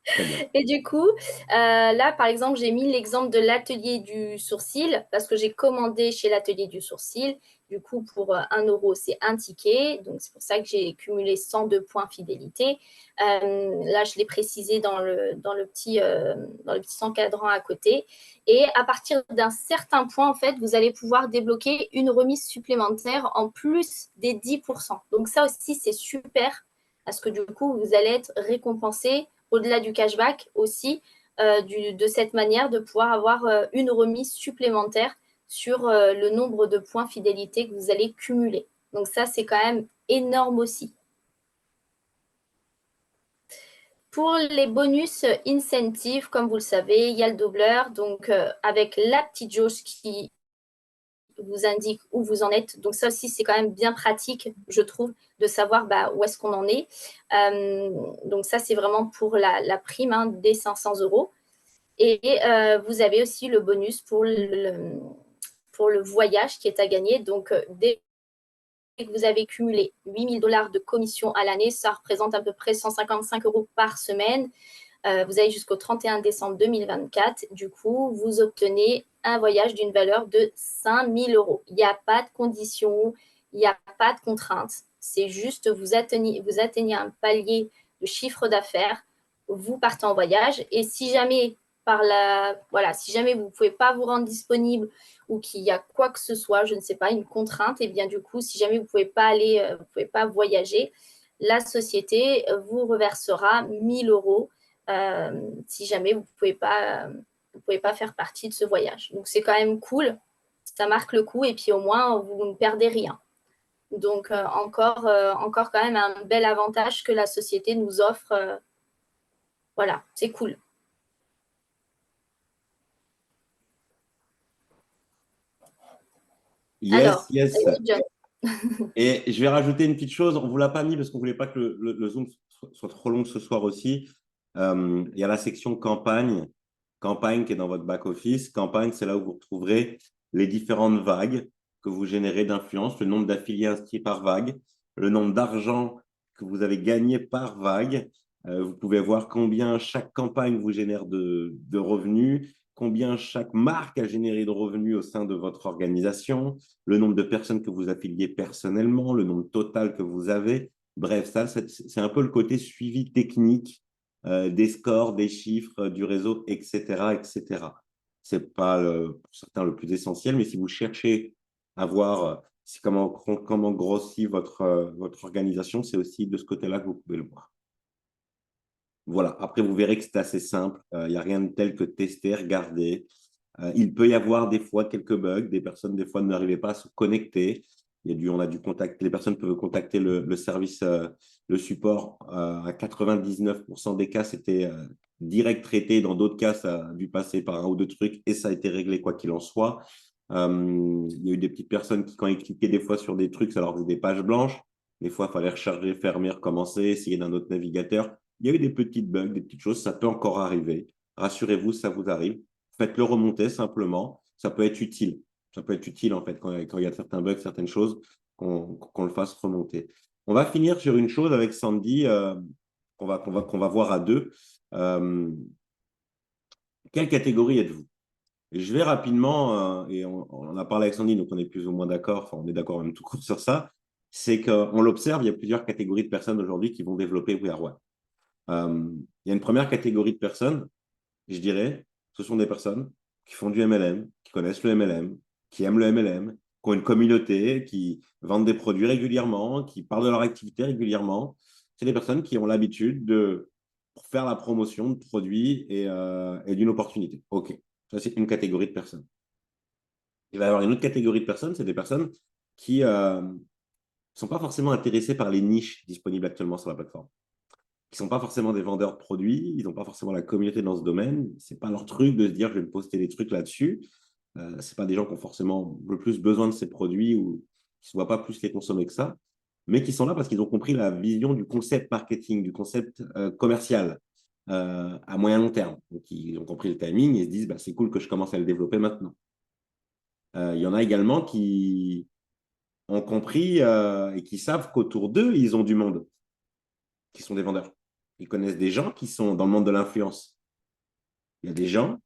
Très bien. Et du coup, là, par exemple, j'ai mis l'exemple de l'atelier du sourcil parce que j'ai commandé chez l'atelier du sourcil. Du coup, pour 1 euro, c'est un ticket. Donc, c'est pour ça que j'ai cumulé 102 points fidélité. Là, je l'ai précisé dans le petit encadrant à côté. Et à partir d'un certain point, en fait, vous allez pouvoir débloquer une remise supplémentaire en plus des 10%. Donc, ça aussi, c'est super parce que du coup, vous allez être récompensé au-delà du cashback aussi, de cette manière de pouvoir avoir une remise supplémentaire sur le nombre de points fidélité que vous allez cumuler. Donc ça, c'est quand même énorme aussi. Pour les bonus incentives, comme vous le savez, il y a le doubleur, donc avec la petite jauge qui vous indique où vous en êtes. Donc ça aussi, c'est quand même bien pratique, je trouve, de savoir où est-ce qu'on en est. Donc ça, c'est vraiment pour la prime des 500 euros. Et vous avez aussi le bonus pour le voyage qui est à gagner. Donc, dès que vous avez cumulé 8 000 $ de commission à l'année, ça représente à peu près 155 euros par semaine. Vous avez jusqu'au 31 décembre 2024. Du coup, vous obtenez un voyage d'une valeur de 5 000 euros. Il n'y a pas de conditions, il n'y a pas de contraintes. C'est juste vous atteignez un palier de chiffre d'affaires, vous partez en voyage. Et si jamais si jamais vous ne pouvez pas vous rendre disponible ou qu'il y a quoi que ce soit, je ne sais pas, une contrainte, et bien du coup, si jamais vous ne pouvez pas aller, vous pouvez pas voyager, la société vous reversera 1 000 euros si jamais vous pouvez pas faire partie de ce voyage. Donc c'est quand même cool, ça marque le coup et puis au moins vous ne perdez rien. Donc encore quand même un bel avantage que la société nous offre. Voilà, c'est cool. Yes, Alors, yes. John. Et je vais rajouter une petite chose. On ne vous l'a pas mis parce qu'on ne voulait pas que le Zoom soit trop long ce soir aussi. Il y a la section campagne. Campagne qui est dans votre back-office. Campagne, c'est là où vous retrouverez les différentes vagues que vous générez d'influence, le nombre d'affiliés inscrits par vague, le nombre d'argent que vous avez gagné par vague. Vous pouvez voir combien chaque campagne vous génère de revenus, combien chaque marque a généré de revenus au sein de votre organisation, le nombre de personnes que vous affiliez personnellement, le nombre total que vous avez. Bref, ça, c'est un peu le côté suivi technique des scores, des chiffres, du réseau, etc., etc. C'est pas pour certains le plus essentiel, mais si vous cherchez à voir comment grossit votre organisation, c'est aussi de ce côté-là que vous pouvez le voir. Voilà. Après, vous verrez que c'est assez simple. Il n'y a rien de tel que tester, regarder. Il peut y avoir des fois quelques bugs. Des personnes, des fois, n'arrivaient pas à se connecter. On a dû contacter, les personnes peuvent contacter le service, le support. À 99% des cas, c'était direct traité. Dans d'autres cas, ça a dû passer par un ou deux trucs et ça a été réglé quoi qu'il en soit. Il y a eu des petites personnes qui, quand ils cliquaient des fois sur des trucs, ça leur faisait des pages blanches. Des fois, il fallait recharger, fermer, recommencer, essayer d'un autre navigateur. Il y a eu des petites bugs, des petites choses, ça peut encore arriver. Rassurez-vous, ça vous arrive. Faites-le remonter simplement. Ça peut être utile. Ça peut être utile, en fait, quand il y a certains bugs, certaines choses, qu'on le fasse remonter. On va finir sur une chose avec Sandy qu'on va voir à deux. Euh, Quelle catégorie êtes-vous? Je vais rapidement, et on en a parlé avec Sandy, donc on est plus ou moins d'accord, enfin on est d'accord même tout court sur ça, c'est qu'on l'observe, il y a plusieurs catégories de personnes aujourd'hui qui vont développer We Are One. Il y a une première catégorie de personnes, je dirais, ce sont des personnes qui font du MLM, qui connaissent le MLM, qui aiment le MLM, qui ont une communauté, qui vendent des produits régulièrement, qui parlent de leur activité régulièrement. C'est des personnes qui ont l'habitude de faire la promotion de produits et d'une opportunité. OK, ça c'est une catégorie de personnes. Il va y avoir une autre catégorie de personnes, c'est des personnes qui ne sont pas forcément intéressées par les niches disponibles actuellement sur la plateforme, qui ne sont pas forcément des vendeurs de produits, ils n'ont pas forcément la communauté dans ce domaine. Ce n'est pas leur truc de se dire je vais me poster des trucs là-dessus. Ce ne sont pas des gens qui ont forcément le plus besoin de ces produits ou qui ne se voient pas plus les consommer que ça, mais qui sont là parce qu'ils ont compris la vision du concept marketing, du concept commercial à moyen long terme. Donc, ils ont compris le timing et se disent bah, c'est cool que je commence à le développer maintenant. Il y en a également qui ont compris et qui savent qu'autour d'eux, ils ont du monde, qui sont des vendeurs. Ils connaissent des gens qui sont dans le monde de l'influence. Il y a des gens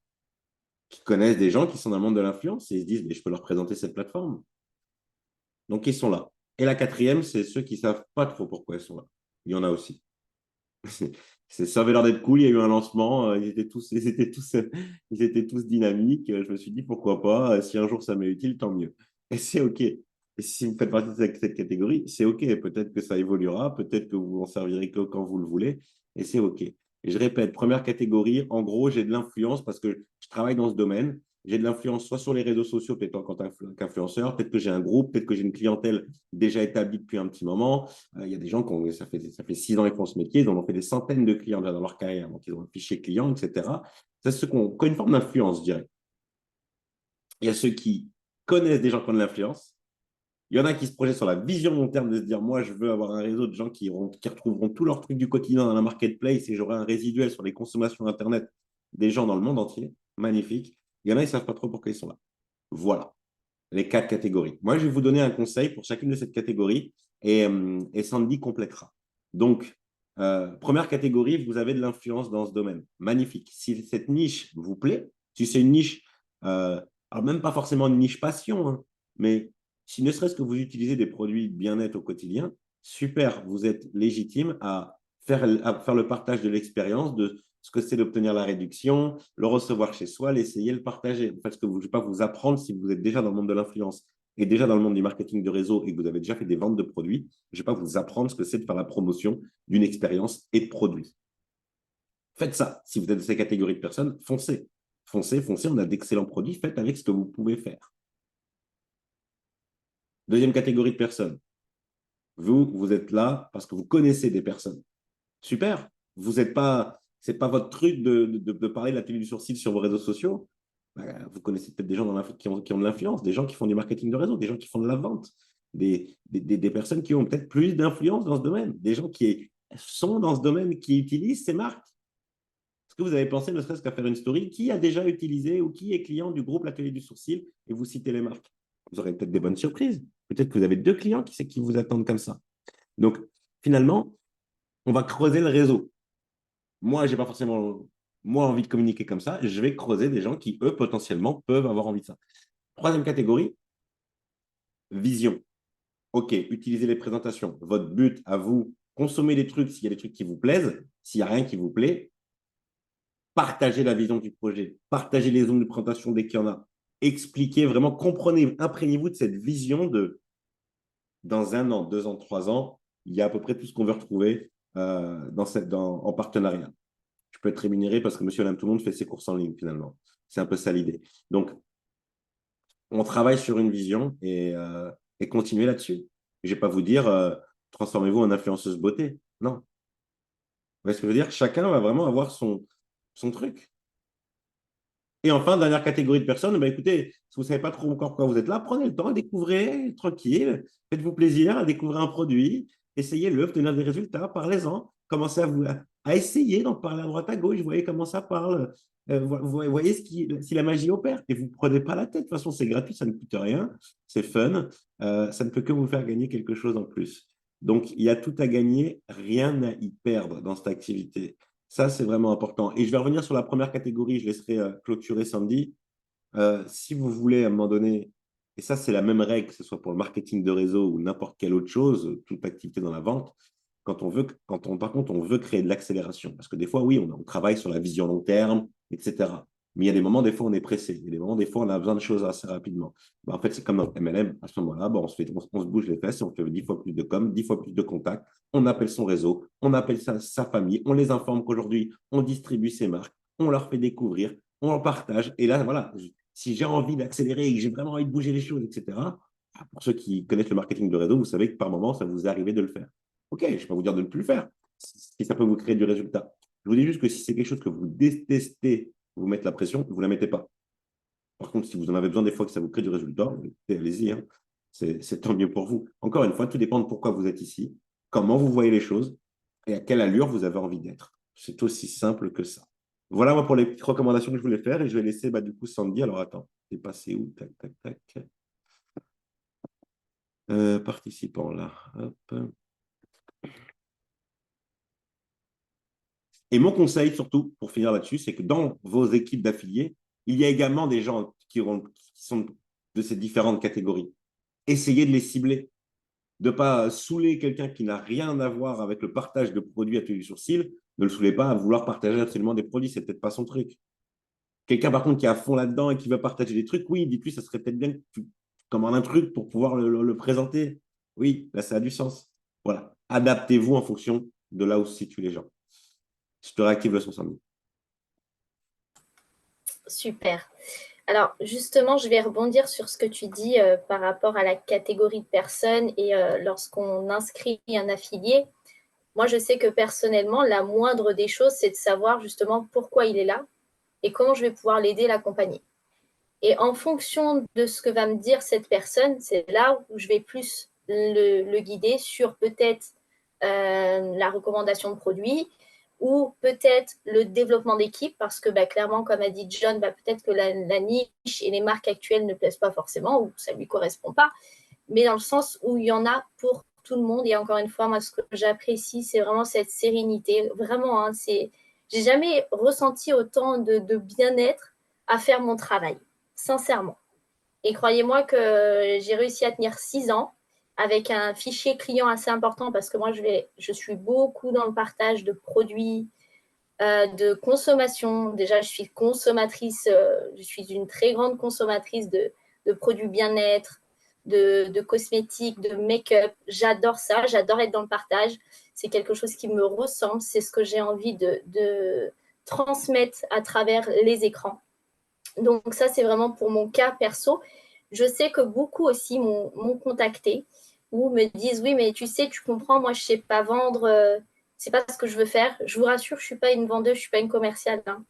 qui connaissent des gens qui sont dans le monde de l'influence et ils se disent, mais je peux leur présenter cette plateforme. Donc, ils sont là. Et la quatrième, c'est ceux qui ne savent pas trop pourquoi ils sont là. Il y en a aussi. Ça avait l'air d'être cool. Il y a eu un lancement. Ils étaient tous dynamiques. Je me suis dit, pourquoi pas. Si un jour ça m'est utile, tant mieux. Et c'est OK. Et si vous faites partie de cette catégorie, c'est OK. Peut-être que ça évoluera. Peut-être que vous en servirez que quand vous le voulez. Et c'est OK. Et je répète, première catégorie, en gros, j'ai de l'influence parce que je travaille dans ce domaine. J'ai de l'influence soit sur les réseaux sociaux, peut-être en tant qu'influenceur, peut-être que j'ai un groupe, peut-être que j'ai une clientèle déjà établie depuis un petit moment. Il y a des gens qui ont, ça fait 6 ans qu'ils font ce métier, ils en ont fait des centaines de clients déjà dans leur carrière, donc ils ont un fichier client, etc. C'est ceux qui ont une forme d'influence, je dirais. Il y a ceux qui connaissent des gens qui ont de l'influence. Il y en a qui se projettent sur la vision long terme de se dire, moi, je veux avoir un réseau de gens qui retrouveront tous leurs trucs du quotidien dans la marketplace et j'aurai un résiduel sur les consommations Internet des gens dans le monde entier. Magnifique. Il y en a, ils ne savent pas trop pourquoi ils sont là. Voilà les 4 catégories. Moi, je vais vous donner un conseil pour chacune de ces catégories et Sandy complétera. Donc, première catégorie, vous avez de l'influence dans ce domaine. Magnifique. Si cette niche vous plaît, si c'est une niche, alors même pas forcément une niche passion, hein, mais si ne serait-ce que vous utilisez des produits de bien-être au quotidien, super, vous êtes légitime à faire le partage de l'expérience, de ce que c'est d'obtenir la réduction, le recevoir chez soi, l'essayer, le partager. En fait, ce que je ne vais pas vous apprendre si vous êtes déjà dans le monde de l'influence et déjà dans le monde du marketing de réseau et que vous avez déjà fait des ventes de produits, je ne vais pas vous apprendre ce que c'est de faire la promotion d'une expérience et de produits. Faites ça. Si vous êtes de ces catégories de personnes, foncez. Foncez, foncez. On a d'excellents produits. Faites avec ce que vous pouvez faire. Deuxième catégorie de personnes. Vous êtes là parce que vous connaissez des personnes. Super. Vous n'êtes pas, c'est pas votre truc de parler de la tenue du sourcil sur vos réseaux sociaux. Vous connaissez peut-être des gens qui ont de l'influence, des gens qui font du marketing de réseau, des gens qui font de la vente, des personnes qui ont peut-être plus d'influence dans ce domaine, des gens qui sont dans ce domaine, qui utilisent ces marques. Est-ce que vous avez pensé ne serait-ce qu'à faire une story qui a déjà utilisé ou qui est client du groupe L'Atelier du Sourcil et vous citez les marques? Vous aurez peut-être des bonnes surprises. Peut-être que vous avez 2 clients qui vous attendent comme ça. Donc, finalement, on va creuser le réseau. Moi, j'ai pas forcément envie de communiquer comme ça. Je vais creuser des gens qui, eux, potentiellement, peuvent avoir envie de ça. Troisième catégorie, vision. OK, utilisez les présentations. Votre but à vous, consommez des trucs s'il y a des trucs qui vous plaisent. S'il n'y a rien qui vous plaît, partagez la vision du projet. Partagez les zones de présentation dès qu'il y en a. Expliquez vraiment, comprenez, imprégnez-vous de cette vision de dans 1 an, 2 ans, 3 ans, il y a à peu près tout ce qu'on veut retrouver en partenariat. Je peux être rémunéré parce que monsieur, madame, tout le monde fait ses courses en ligne finalement. C'est un peu ça l'idée. Donc, on travaille sur une vision et continuez là-dessus. Je ne vais pas vous dire transformez-vous en influenceuse beauté. Non. Vous voyez ce que je veux dire? Chacun va vraiment avoir son truc. Et enfin, dernière catégorie de personnes, bah, écoutez, si vous ne savez pas trop encore pourquoi vous êtes là, prenez le temps, découvrez, tranquille, faites-vous plaisir à découvrir un produit, essayez-le, obtenez des résultats, parlez-en, commencez à essayer d'en parler à droite à gauche, voyez comment ça parle, voyez si la magie opère, et vous ne prenez pas la tête, de toute façon c'est gratuit, ça ne coûte rien, c'est fun, ça ne peut que vous faire gagner quelque chose en plus. Donc il y a tout à gagner, rien à y perdre dans cette activité. Ça, c'est vraiment important. Et je vais revenir sur la première catégorie, je laisserai clôturer Sandy. Si vous voulez à un moment donné, et ça c'est la même règle, que ce soit pour le marketing de réseau ou n'importe quelle autre chose, toute activité dans la vente, par contre, on veut créer de l'accélération. Parce que des fois, oui, on travaille sur la vision long terme, etc. Mais il y a des moments, des fois, on est pressé. Il y a des moments, des fois, on a besoin de choses assez rapidement. Ben, en fait, c'est comme dans MLM. À ce moment-là, ben, on se bouge les fesses et on fait 10 fois plus de com, 10 fois plus de contacts. On appelle son réseau, on appelle sa famille, on les informe qu'aujourd'hui, on distribue ses marques, on leur fait découvrir, on en partage. Et là, voilà, si j'ai envie d'accélérer et que j'ai vraiment envie de bouger les choses, etc., pour ceux qui connaissent le marketing de réseau, vous savez que par moment, ça vous est arrivé de le faire. Ok, je ne vais pas vous dire de ne plus le faire, si ça peut vous créer du résultat. Je vous dis juste que si c'est quelque chose que vous détestez, vous mettre la pression, vous ne la mettez pas. Par contre, si vous en avez besoin des fois que ça vous crée du résultat, allez-y, hein. C'est tant mieux pour vous. Encore une fois, tout dépend de pourquoi vous êtes ici, comment vous voyez les choses et à quelle allure vous avez envie d'être. C'est aussi simple que ça. Voilà moi pour les petites recommandations que je voulais faire et je vais laisser du coup Sandy. Alors attends, t'es passé où? Tac, tac, tac. Participants là. Hop. Et mon conseil, surtout, pour finir là-dessus, c'est que dans vos équipes d'affiliés, il y a également des gens qui sont de ces différentes catégories. Essayez de les cibler, de ne pas saouler quelqu'un qui n'a rien à voir avec le partage de produits à tenue sur cils. Ne le saoulez pas à vouloir partager absolument des produits, c'est peut-être pas son truc. Quelqu'un, par contre, qui est à fond là-dedans et qui veut partager des trucs, oui, dites-lui, ça serait peut-être bien que tu commandes un truc pour pouvoir le présenter. Oui, là, ça a du sens. Voilà. Adaptez-vous en fonction de là où se situent les gens. Je te réactive le son, Sandy. Super. Alors, justement, je vais rebondir sur ce que tu dis par rapport à la catégorie de personnes et lorsqu'on inscrit un affilié. Moi, je sais que personnellement, la moindre des choses, c'est de savoir justement pourquoi il est là et comment je vais pouvoir l'aider, l'accompagner. Et en fonction de ce que va me dire cette personne, c'est là où je vais plus le guider sur peut-être la recommandation de produits ou peut-être le développement d'équipe parce que clairement, comme a dit John, peut-être que la niche et les marques actuelles ne plaisent pas forcément ou ça ne lui correspond pas, mais dans le sens où il y en a pour tout le monde. Et encore une fois, moi, ce que j'apprécie, c'est vraiment cette sérénité. Vraiment, hein, j'ai jamais ressenti autant de bien-être à faire mon travail, sincèrement. Et croyez-moi que j'ai réussi à tenir 6 ans avec un fichier client assez important parce que moi, je suis beaucoup dans le partage de produits, de consommation. Déjà, je suis consommatrice, je suis une très grande consommatrice de produits bien-être, de cosmétiques, de make-up. J'adore ça, j'adore être dans le partage. C'est quelque chose qui me ressemble, c'est ce que j'ai envie de transmettre à travers les écrans. Donc ça, c'est vraiment pour mon cas perso. Je sais que beaucoup aussi m'ont contacté ou me disent oui, mais tu sais, tu comprends, moi je sais pas vendre, c'est pas ce que je veux faire. Je vous rassure, je suis pas une vendeuse, je suis pas une commerciale, hein.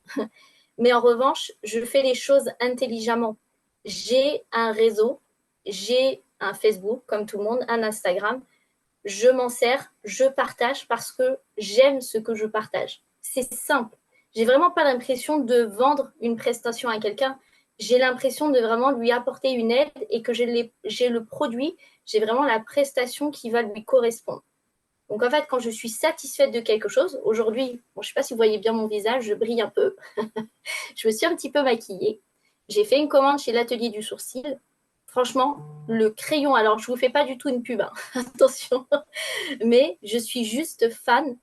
Mais en revanche, je fais les choses intelligemment. J'ai un réseau, j'ai un Facebook comme tout le monde, un Instagram. Je m'en sers, je partage parce que j'aime ce que je partage. C'est simple. J'ai vraiment pas l'impression de vendre une prestation à quelqu'un. J'ai l'impression de vraiment lui apporter une aide et que j'ai le produit, j'ai vraiment la prestation qui va lui correspondre. Donc en fait, quand je suis satisfaite de quelque chose, aujourd'hui, bon, je ne sais pas si vous voyez bien mon visage, je brille un peu. Je me suis un petit peu maquillée. J'ai fait une commande chez l'atelier du sourcil. Franchement, le crayon, alors je ne vous fais pas du tout une pub, hein. Attention, mais je suis juste fan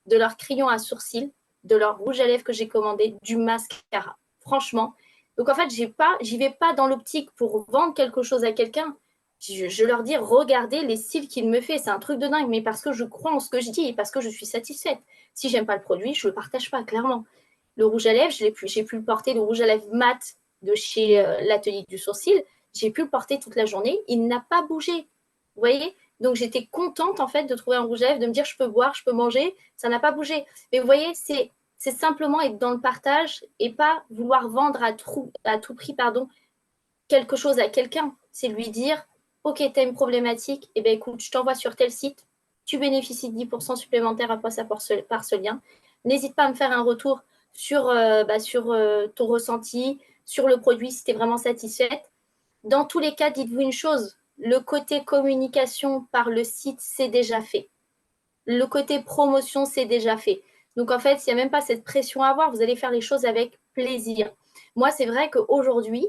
de leur crayon à sourcils, de leur rouge à lèvres que j'ai commandé, du mascara. Franchement. Donc en fait, j'y vais pas dans l'optique pour vendre quelque chose à quelqu'un. Je leur dis, regardez les cils qu'il me fait. C'est un truc de dingue, mais parce que je crois en ce que je dis et parce que je suis satisfaite. Si j'aime pas le produit, je le partage pas, clairement. Le rouge à lèvres, j'ai pu le porter, le rouge à lèvres mat de chez l'atelier du sourcil. J'ai pu le porter toute la journée. Il n'a pas bougé. Vous voyez? Donc j'étais contente en fait de trouver un rouge à lèvres, de me dire je peux boire, je peux manger, ça n'a pas bougé. Mais vous voyez, c'est c'est simplement être dans le partage et pas vouloir vendre à tout prix quelque chose à quelqu'un. C'est lui dire, OK, tu as une problématique, eh ben, écoute, je t'envoie sur tel site, tu bénéficies de 10% supplémentaires à passer par ce lien. N'hésite pas à me faire un retour sur ton ressenti, sur le produit, si tu es vraiment satisfaite. Dans tous les cas, dites-vous une chose, le côté communication par le site, c'est déjà fait. Le côté promotion, c'est déjà fait. Donc, en fait, il n'y a même pas cette pression à avoir. Vous allez faire les choses avec plaisir. Moi, c'est vrai qu'aujourd'hui,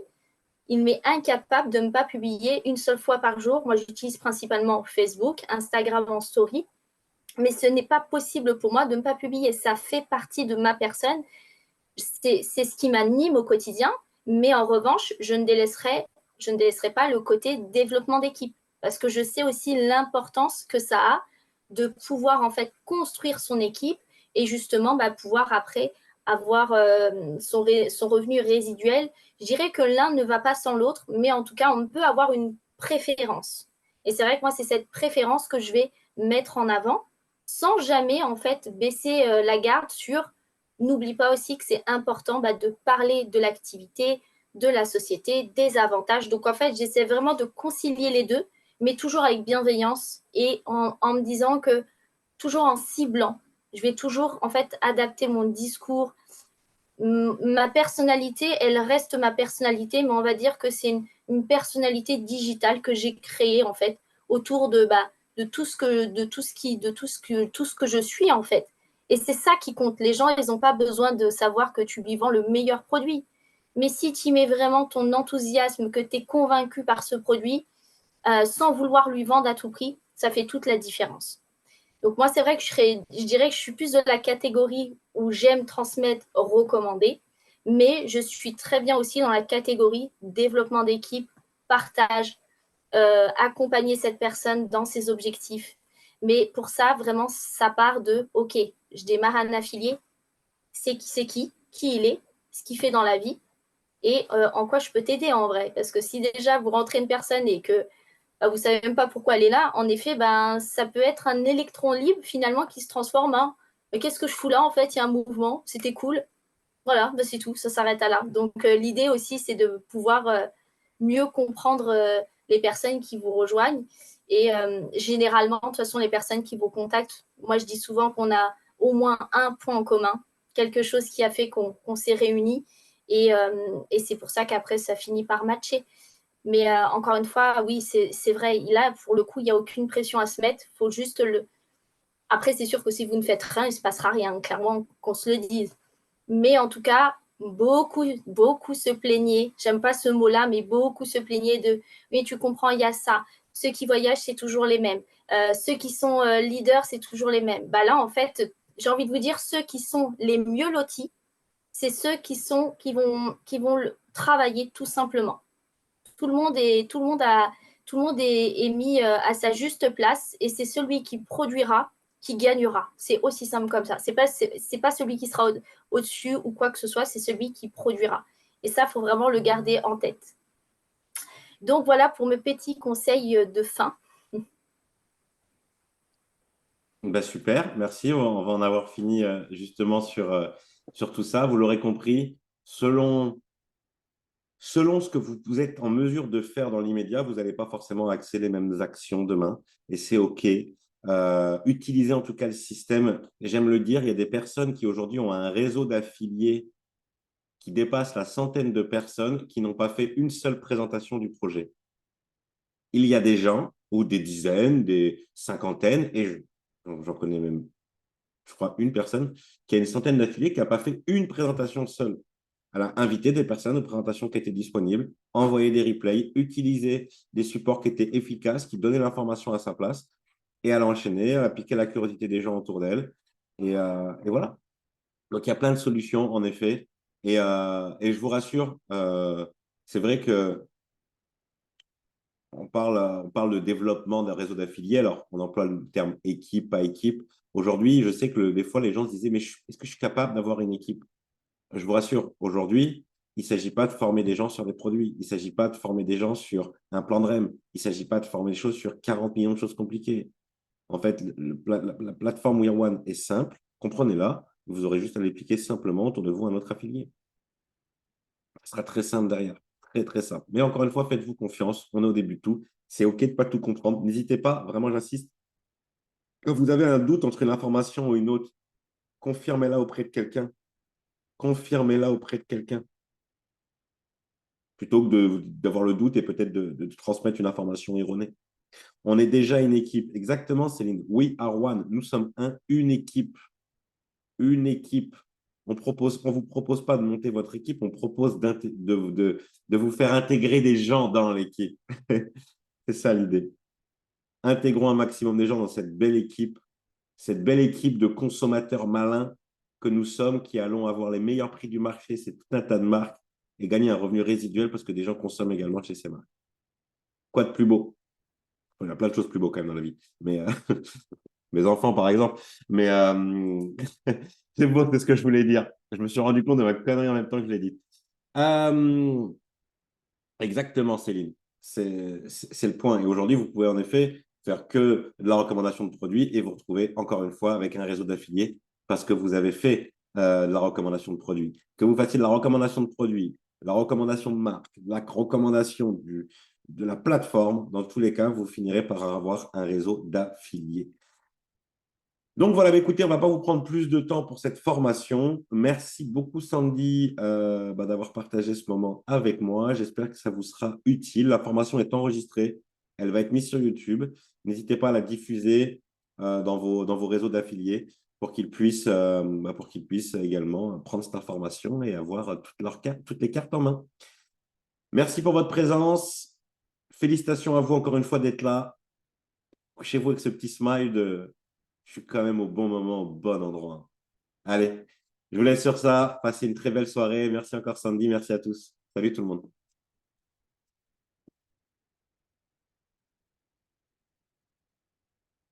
il m'est incapable de ne pas publier une seule fois par jour. Moi, j'utilise principalement Facebook, Instagram en story, mais ce n'est pas possible pour moi de ne pas publier. Ça fait partie de ma personne. C'est ce qui m'anime au quotidien, mais en revanche, je ne délaisserai pas le côté développement d'équipe parce que je sais aussi l'importance que ça a de pouvoir en fait construire son équipe et justement pouvoir après avoir son revenu résiduel. Je dirais que l'un ne va pas sans l'autre, mais en tout cas, on peut avoir une préférence. Et c'est vrai que moi, c'est cette préférence que je vais mettre en avant sans jamais en fait baisser la garde sur n'oublie pas aussi que c'est important de parler de l'activité, de la société, des avantages. Donc en fait, j'essaie vraiment de concilier les deux, mais toujours avec bienveillance et en me disant que toujours en ciblant, je vais toujours en fait adapter mon discours. Ma personnalité, elle reste ma personnalité, mais on va dire que c'est une personnalité digitale que j'ai créée en fait autour de tout ce que je suis en fait. Et c'est ça qui compte. Les gens, ils n'ont pas besoin de savoir que tu lui vends le meilleur produit. Mais si tu mets vraiment ton enthousiasme, que tu es convaincu par ce produit, sans vouloir lui vendre à tout prix, ça fait toute la différence. Donc moi, c'est vrai que je dirais que je suis plus de la catégorie où j'aime transmettre, recommander, mais je suis très bien aussi dans la catégorie développement d'équipe, partage, accompagner cette personne dans ses objectifs. Mais pour ça, vraiment, ça part de, OK, je démarre un affilié, c'est qui il est, ce qu'il fait dans la vie, et en quoi je peux t'aider en vrai. Parce que si déjà vous rentrez une personne et que vous ne savez même pas pourquoi elle est là, en effet, ça peut être un électron libre finalement qui se transforme en mais qu'est-ce que je fous là en fait, il y a un mouvement, c'était cool. Voilà, c'est tout, ça s'arrête à là. Donc l'idée aussi, c'est de pouvoir mieux comprendre les personnes qui vous rejoignent. Et généralement, de toute façon, les personnes qui vous contactent, moi je dis souvent qu'on a au moins un point en commun, quelque chose qui a fait qu'on s'est réunis. Et c'est pour ça qu'après, ça finit par matcher. Mais encore une fois, oui, c'est vrai. Là, pour le coup, il n'y a aucune pression à se mettre. Il faut juste le. Après, c'est sûr que si vous ne faites rien, il ne se passera rien, clairement, qu'on se le dise. Mais en tout cas, beaucoup se plaignaient. J'aime pas ce mot-là, mais beaucoup se plaignaient de oui, tu comprends, il y a ça. Ceux qui voyagent, c'est toujours les mêmes. Ceux qui sont leaders, c'est toujours les mêmes. Là, en fait, j'ai envie de vous dire, ceux qui sont les mieux lotis, c'est ceux qui vont travailler tout simplement. Tout le monde est mis à sa juste place et c'est celui qui produira qui gagnera. C'est aussi simple comme ça. C'est pas celui qui sera au-dessus ou quoi que ce soit, c'est celui qui produira. Et ça, il faut vraiment le garder en tête. Donc voilà pour mes petits conseils de fin. Super, merci. On va en avoir fini justement sur tout ça. Vous l'aurez compris, selon ce que vous êtes en mesure de faire dans l'immédiat, vous n'allez pas forcément axer les mêmes actions demain. Et c'est OK. Utilisez en tout cas le système. Et j'aime le dire, il y a des personnes qui aujourd'hui ont un réseau d'affiliés qui dépasse la centaine de personnes qui n'ont pas fait une seule présentation du projet. Il y a des gens, ou des dizaines, des cinquantaines, et j'en connais même, je crois, une personne qui a une centaine d'affiliés qui n'a pas fait une présentation seule. Elle a invité des personnes aux présentations qui étaient disponibles, envoyé des replays, utilisé des supports qui étaient efficaces, qui donnaient l'information à sa place, et elle a enchaîné, elle a piqué la curiosité des gens autour d'elle. Et voilà. Donc, il y a plein de solutions, en effet. Et je vous rassure, c'est vrai que on parle de développement d'un réseau d'affiliés. Alors, on emploie le terme équipe, pas équipe. Aujourd'hui, je sais que des fois, les gens se disaient, mais est-ce que je suis capable d'avoir une équipe? Je vous rassure, aujourd'hui, il ne s'agit pas de former des gens sur des produits. Il ne s'agit pas de former des gens sur un plan de REM. Il ne s'agit pas de former des choses sur 40 millions de choses compliquées. En fait, la plateforme We Are One est simple, comprenez-la. Vous aurez juste à les piquer simplement autour de vous un autre affilié. Ce sera très simple derrière. Très, très simple. Mais encore une fois, faites-vous confiance. On est au début de tout. C'est OK de ne pas tout comprendre. N'hésitez pas, vraiment, j'insiste. Quand vous avez un doute entre une information ou une autre, confirmez-la auprès de quelqu'un. Confirmez-la auprès de quelqu'un. Plutôt que d'avoir le doute et peut-être de transmettre une information erronée. On est déjà une équipe. Exactement, Céline. We are one. Nous sommes une équipe. Une équipe. On ne vous propose pas de monter votre équipe, on propose de vous faire intégrer des gens dans l'équipe. C'est ça l'idée. Intégrons un maximum de gens dans cette belle équipe de consommateurs malins que nous sommes, qui allons avoir les meilleurs prix du marché, c'est tout un tas de marques, et gagner un revenu résiduel parce que des gens consomment également chez ces marques. Quoi de plus beau? Il y a plein de choses plus beaux quand même dans la vie. Mais mes enfants, par exemple. Mais c'est beau, c'est ce que je voulais dire. Je me suis rendu compte de ma connerie en même temps que je l'ai dit. Euh, Exactement, Céline. C'est le point. Et aujourd'hui, vous pouvez en effet faire que de la recommandation de produits et vous retrouver encore une fois avec un réseau d'affiliés parce que vous avez fait de la recommandation de produits. Que vous fassiez de la recommandation de produits, de la recommandation de marque, de la recommandation de la plateforme, dans tous les cas, vous finirez par avoir un réseau d'affiliés. Donc voilà, écoutez, on ne va pas vous prendre plus de temps pour cette formation. Merci beaucoup, Sandy, d'avoir partagé ce moment avec moi. J'espère que ça vous sera utile. La formation est enregistrée. Elle va être mise sur YouTube. N'hésitez pas à la diffuser dans vos réseaux d'affiliés pour qu'ils puissent également prendre cette information et avoir toutes les cartes en main. Merci pour votre présence. Félicitations à vous encore une fois d'être là. Couchez-vous avec ce petit smile de je suis quand même au bon moment, au bon endroit. Allez, je vous laisse sur ça. Passez une très belle soirée. Merci encore, Sandy. Merci à tous. Salut tout le monde.